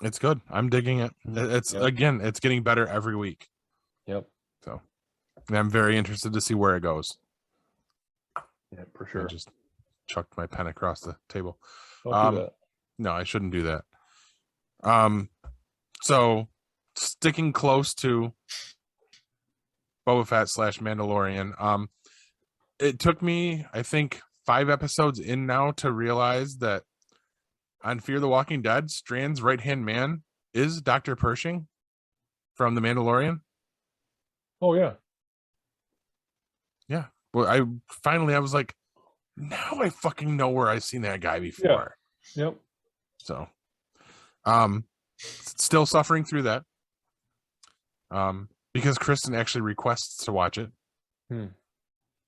It's good. I'm digging it. It's Yep. again, it's getting better every week. Yep. So and I'm very interested to see where it goes. Yeah, for I sure. just chucked my pen across the table. Don't do that. No, I shouldn't do that. So sticking close to Boba Fett / Mandalorian, it took me, I think, 5 episodes in now to realize that on Fear the Walking Dead, Strand's right-hand man is Dr. Pershing from The Mandalorian. Oh yeah. Yeah. Well, I was like, now I fucking know where I've seen that guy before. Yep. So, still suffering through that. Because Kristen actually requests to watch it.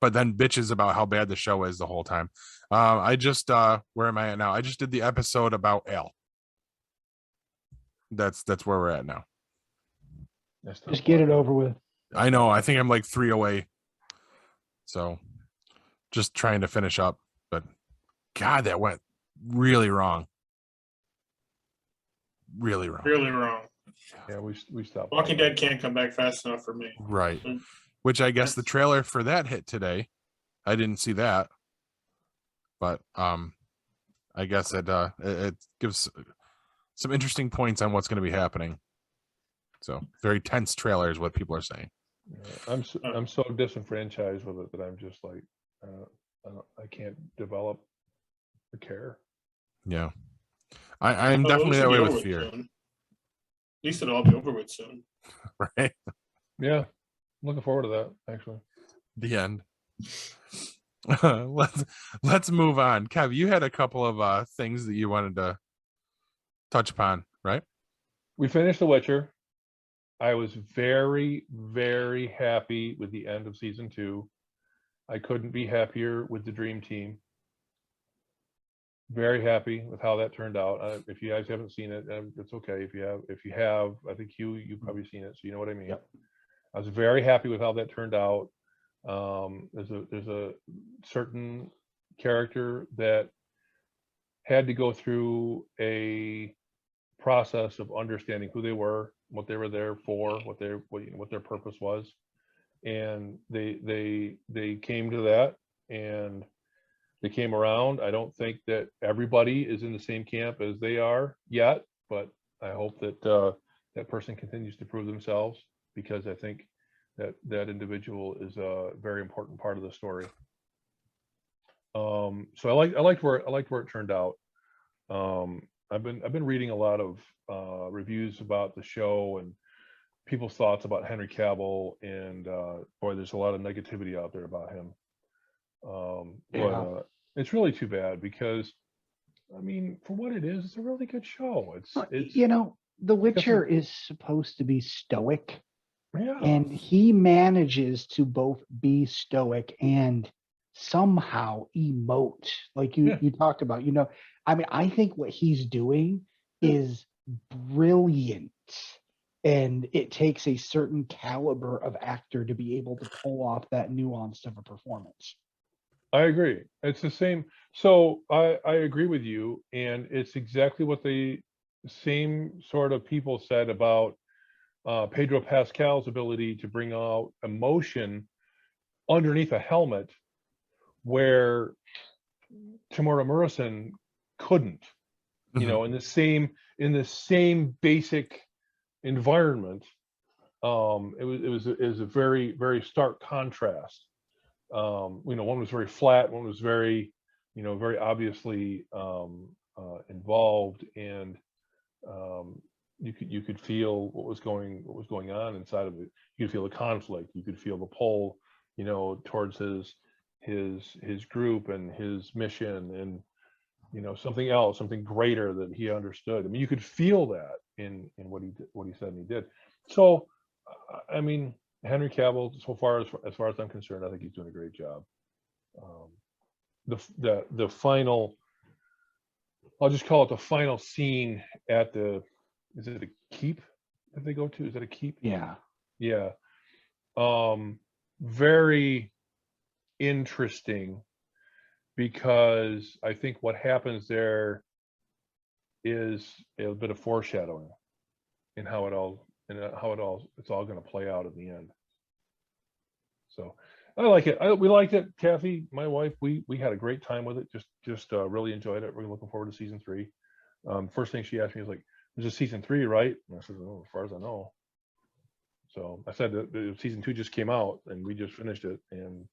But then bitches about how bad the show is the whole time. I just where am I at now? I just did the episode about Al. That's where we're at now. Just get it over with. I know. I think I'm like 3 away. So just trying to finish up. But God, that went really wrong. Really wrong. Really wrong. Yeah, we stopped. Walking Dead can't come back fast enough for me. Right. Which I guess the trailer for that hit today. I didn't see that. But I guess it gives some interesting points on what's going to be happening. So very tense trailer is what people are saying. Yeah, I'm so disenfranchised with it that I'm just like I can't develop the care. Yeah. I'm Oh, definitely it that should way be with over fear. soon. At least it'll all be over with soon. Right. Yeah, I'm looking forward to that actually. The end. Let's move on. Kev, you had a couple of things that you wanted to touch upon, right? We finished The Witcher. I was very, very happy with the end of season 2. I couldn't be happier with the Dream Team. Very happy with how that turned out. If you guys haven't seen it, it's okay. If you have, I think you've probably seen it, so you know what I mean. Yep. I was very happy with how that turned out. There's a certain character that had to go through a process of understanding who they were, what they were there for, what their purpose was, and they came to that and they came around. I don't think that everybody is in the same camp as they are yet, but I hope that that person continues to prove themselves because I think that individual is a very important part of the story. So I liked where it turned out. I've been reading a lot of reviews about the show and people's thoughts about Henry Cavill, and boy, there's a lot of negativity out there about him. But it's really too bad because, I mean, for what it is, it's a really good show. It's You know, The Witcher is supposed to be stoic, yeah. and he manages to both be stoic and somehow emote, like you talked about. You know, I mean, I think what he's doing is brilliant, and it takes a certain caliber of actor to be able to pull off that nuance of a performance. I agree. It's the same. So I agree with you, and it's exactly what the same sort of people said about Pedro Pascal's ability to bring out emotion underneath a helmet, where Tamora Morrison couldn't. You know, in the same basic environment, it was a very, very stark contrast. You know, one was very flat, one was very, you know, very obviously involved, and you could feel what was going on inside of it. You could feel the conflict. You could feel the pull, you know, towards his group and his mission, and you know, something else, something greater that he understood. I mean, you could feel that in what he did, what he said and he did. So, I mean, Henry Cavill, so far as far as I'm concerned, I think he's doing a great job. The final, I'll just call it the final scene at the, is it a keep that they go to? Is it a keep? Yeah. Yeah. Very interesting, because I think what happens there is a bit of foreshadowing in how it all it's all going to play out in the end. So I like it. We liked it, Kathy, my wife. We had a great time with it. Just really enjoyed it. We're looking forward to season 3. First thing she asked me was like, "There's a season 3, right?" And I said, "Oh, as far as I know." So I said that the season 2 just came out and we just finished it, and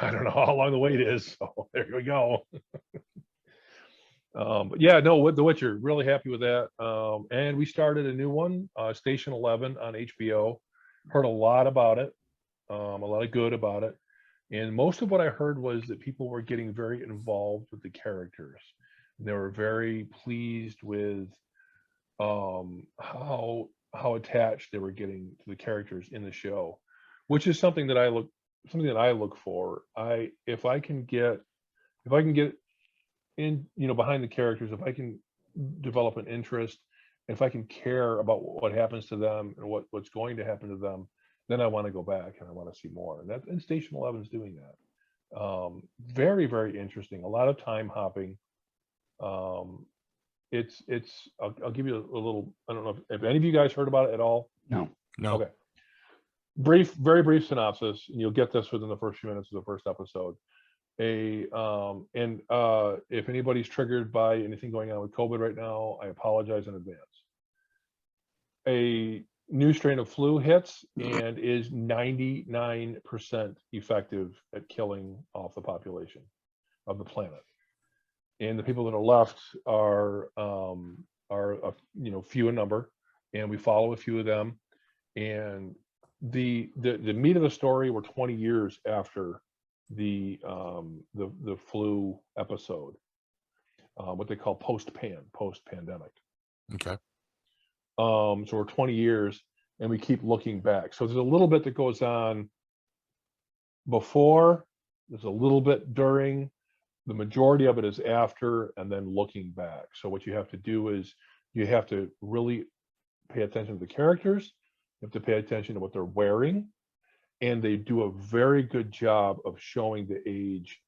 I don't know how long the wait is. So there we go. But yeah, no, The Witcher, really happy with that. And we started a new one, Station 11 on HBO. Heard a lot about it, a lot of good about it. And most of what I heard was that people were getting very involved with the characters. They were very pleased with how attached they were getting to the characters in the show, which is something that I look for. If I can get in, you know, behind the characters, if I can develop an interest, if I can care about what happens to them and what's going to happen to them, then I want to go back and I want to see more. And Station 11 is doing that. Very, very interesting. A lot of time hopping. I'll give you a little, I don't know if any of you guys heard about it at all. No. Okay. Very brief synopsis, and you'll get this within the first few minutes of the first episode. If anybody's triggered by anything going on with COVID right now, I apologize in advance. A new strain of flu hits and is 99% effective at killing off the population of the planet. And the people that are left are you know, few in number, and we follow a few of them. And the meat of the story, we're 20 years after the flu episode, what they call post-pandemic. Okay. So we're 20 years and we keep looking back. So there's a little bit that goes on before, there's a little bit during, the majority of it is after, and then looking back. So what you have to do is you have to really pay attention to the characters. You have to pay attention to what they're wearing. And they do a very good job of showing the age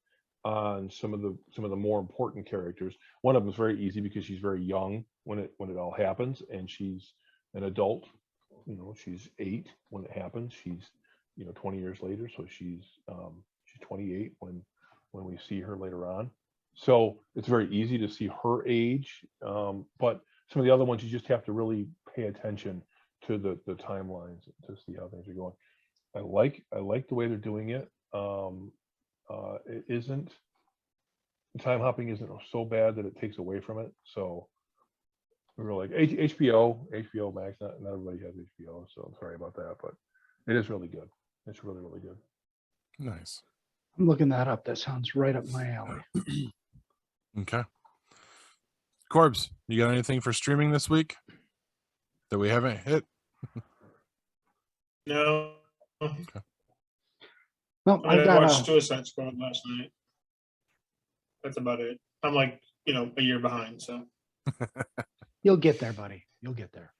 on some of the more important characters. One of them is very easy because she's very young when it all happens, and she's an adult. You know, she's 8 when it happens. She's, you know, 20 years later, so she's 28 when we see her later on. So it's very easy to see her age. But some of the other ones, you just have to really pay attention to the timelines to see how things are going. I like the way they're doing it. It isn't, I don't know if any of you guys heard about it at all. time hopping isn't so bad that it takes away from it. So we were like HBO Max. Not everybody has HBO, so sorry about that, but it is really good. It's really, really good. Nice. I'm looking that up. That sounds right up my alley. Okay. Corbs, you got anything for streaming this week that we haven't hit? No. Well, I I've got watched Suicide Squad last night. That's about it. I'm like, a year behind, so. You'll get there, buddy. You'll get there.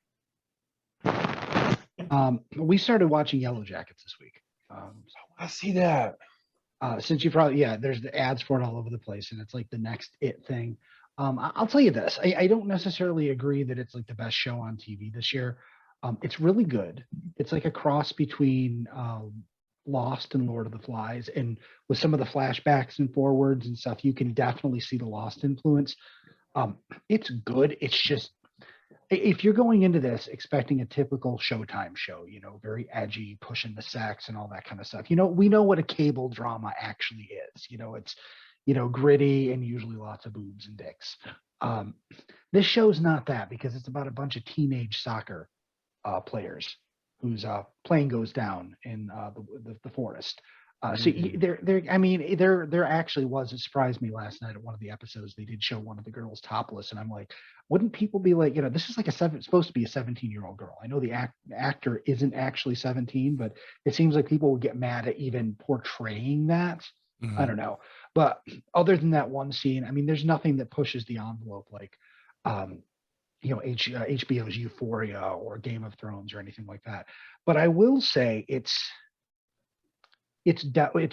We started watching YellowJackets this week. I see that. Since you probably, there's the ads for it all over the place, and it's like the next it thing. I'll tell you this. I don't necessarily agree that it's like the best show on TV this year. It's really good. It's like a cross between Lost and Lord of the Flies, and with some of the flashbacks and forwards and stuff, you can definitely see the Lost influence. It's good. It's just, if you're going into this expecting a typical Showtime show, very edgy, pushing the sex and all that kind of stuff, we know what a cable drama actually is. It's, gritty and usually lots of boobs and dicks. This show's not that, because it's about a bunch of teenage soccer players whose plane goes down in the forest. So there actually was, it surprised me last night at one of the episodes, they did show one of the girls topless, and I'm like, wouldn't people be like, this is like supposed to be a 17-year-old girl. I know the actor isn't actually 17, but it seems like people would get mad at even portraying that. I don't know. But other than that one scene, there's nothing that pushes the envelope like, HBO's Euphoria or Game of Thrones or anything like that. But I will say it's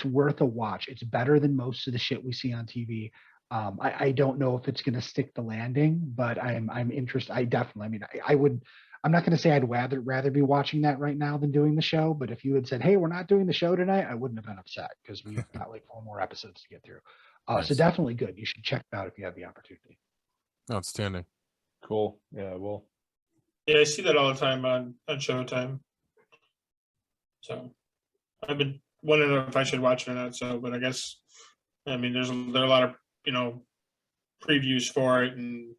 worth a watch. It's better than most of the shit we see on TV. I don't know if it's going to stick the landing, but I'm interested. I definitely, I'm not going to say I'd rather be watching that right now than doing the show. But if you had said, hey, we're not doing the show tonight, I wouldn't have been upset, because we've got like 4 more episodes to get through. Nice. So definitely good. You should check it out if you have the opportunity. Outstanding. Cool. Yeah, I will. Yeah, I see that all the time on Showtime. So I've been wondering if I should watch it or not. So, but I guess, there are a lot of, previews for it and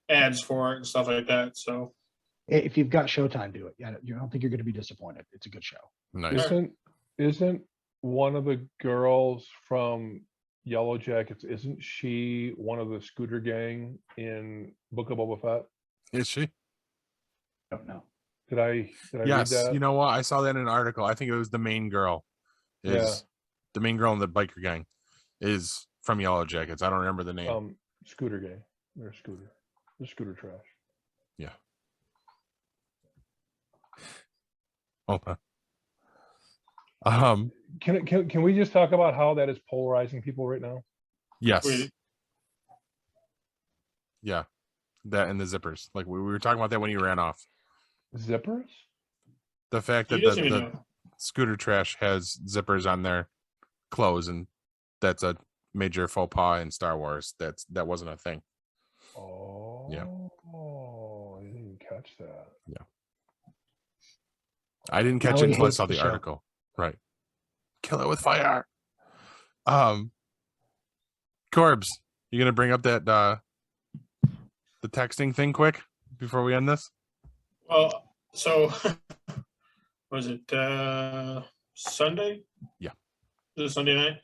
ads for it and stuff like that. So If you've got Showtime, do it. Yeah, you don't think you're going to be disappointed. It's a good show. Nice. Isn't one of the girls from YellowJackets, isn't she one of the scooter gang in Book of Boba Fett? Is she? I don't know. Did I Yes. read that? You know what? I saw that in an article. I think it was the main girl. The main girl in the biker gang is from YellowJackets. I don't remember the name. Scooter gang. They're scooter trash. Yeah. Hold on. Can we just talk about how that is polarizing people right now? Yes. Wait. Yeah. That and the zippers. Like we were talking about that when you ran off. Zippers? The fact that He doesn't even the know. scooter trash has zippers on their clothes, and that's a major faux pas in Star Wars. That wasn't a thing. Oh, Yeah. I didn't catch that. I didn't catch Now it he until I hates saw the the show. article. Right. Kill it with fire. Corbs, you gonna bring up that the texting thing quick before we end this? Well, so was it Sunday? Yeah. Was it Sunday night?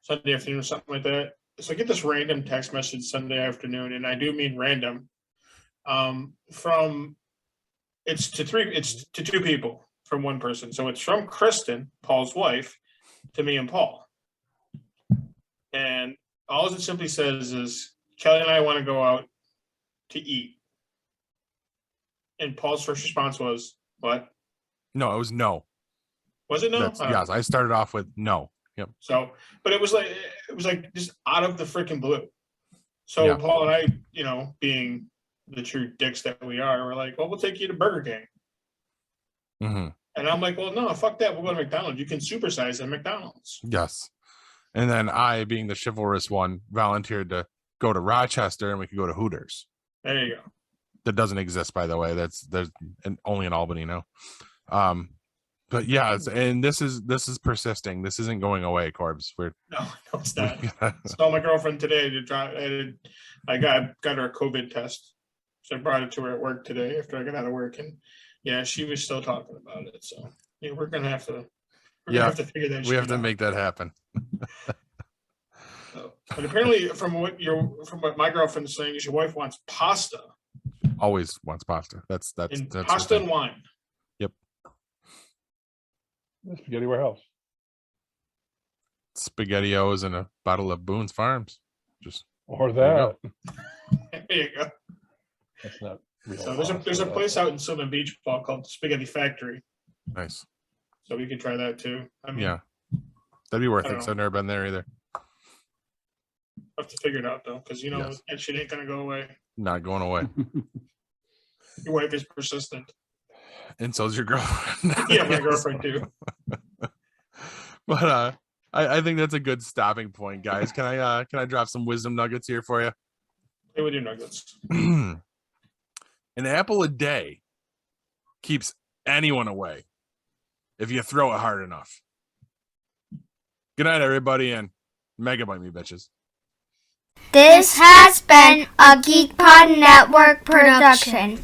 Sunday afternoon or something like that. So I get this random text message Sunday afternoon, and I do mean random. It's to 2 people from one person. So it's from Kristen, Paul's wife, to me and Paul. And all it simply says is, Kelly and I want to go out to eat. And Paul's first response was, what? No, it was no. Was it no? Yes, I started off with no. Yep. So, but it was like just out of the freaking blue. So Yeah. Paul and I, being the true dicks that we are, we're like, well, we'll take you to Burger King. Mm-hmm. And I'm like, well, no, fuck that. We'll go to McDonald's. You can supersize at McDonald's. Yes. And then I, being the chivalrous one, volunteered to go to Rochester, and we could go to Hooters. There you go. That doesn't exist, by the way. There's only in Albany now. But yeah, and this is persisting. This isn't going away, Corbs. No, it's not. Saw my girlfriend today to try. I got her a COVID test, so I brought it to her at work today after I got out of work, and yeah, she was still talking about it. So yeah, we're gonna have to. We're gonna have to figure that. We have to out. make that happen. So, but apparently, from what my girlfriend's saying, is your wife wants pasta. Always wants pasta. That's pasta and wine. Yep. Spaghetti Warehouse. SpaghettiOs and a bottle of Boone's Farms. Just Or There that. There you go. That's not real. So there's a place out in Sylvan Beach called the Spaghetti Factory. nice. So we can try that too. I mean, Yeah, that'd be worth I it. don't 'Cause I've never been there either. have to figure it out though, because Yes. that shit ain't gonna go away. Not going away. Your wife is persistent. And so's your girlfriend. Yeah, my girlfriend too. But I think that's a good stopping point, guys. Can I drop some wisdom nuggets here for you? Play with your nuggets. An apple a day keeps anyone away if you throw it hard enough. Good night, everybody, and megabyte me, bitches. This has been a GeekPod Network production.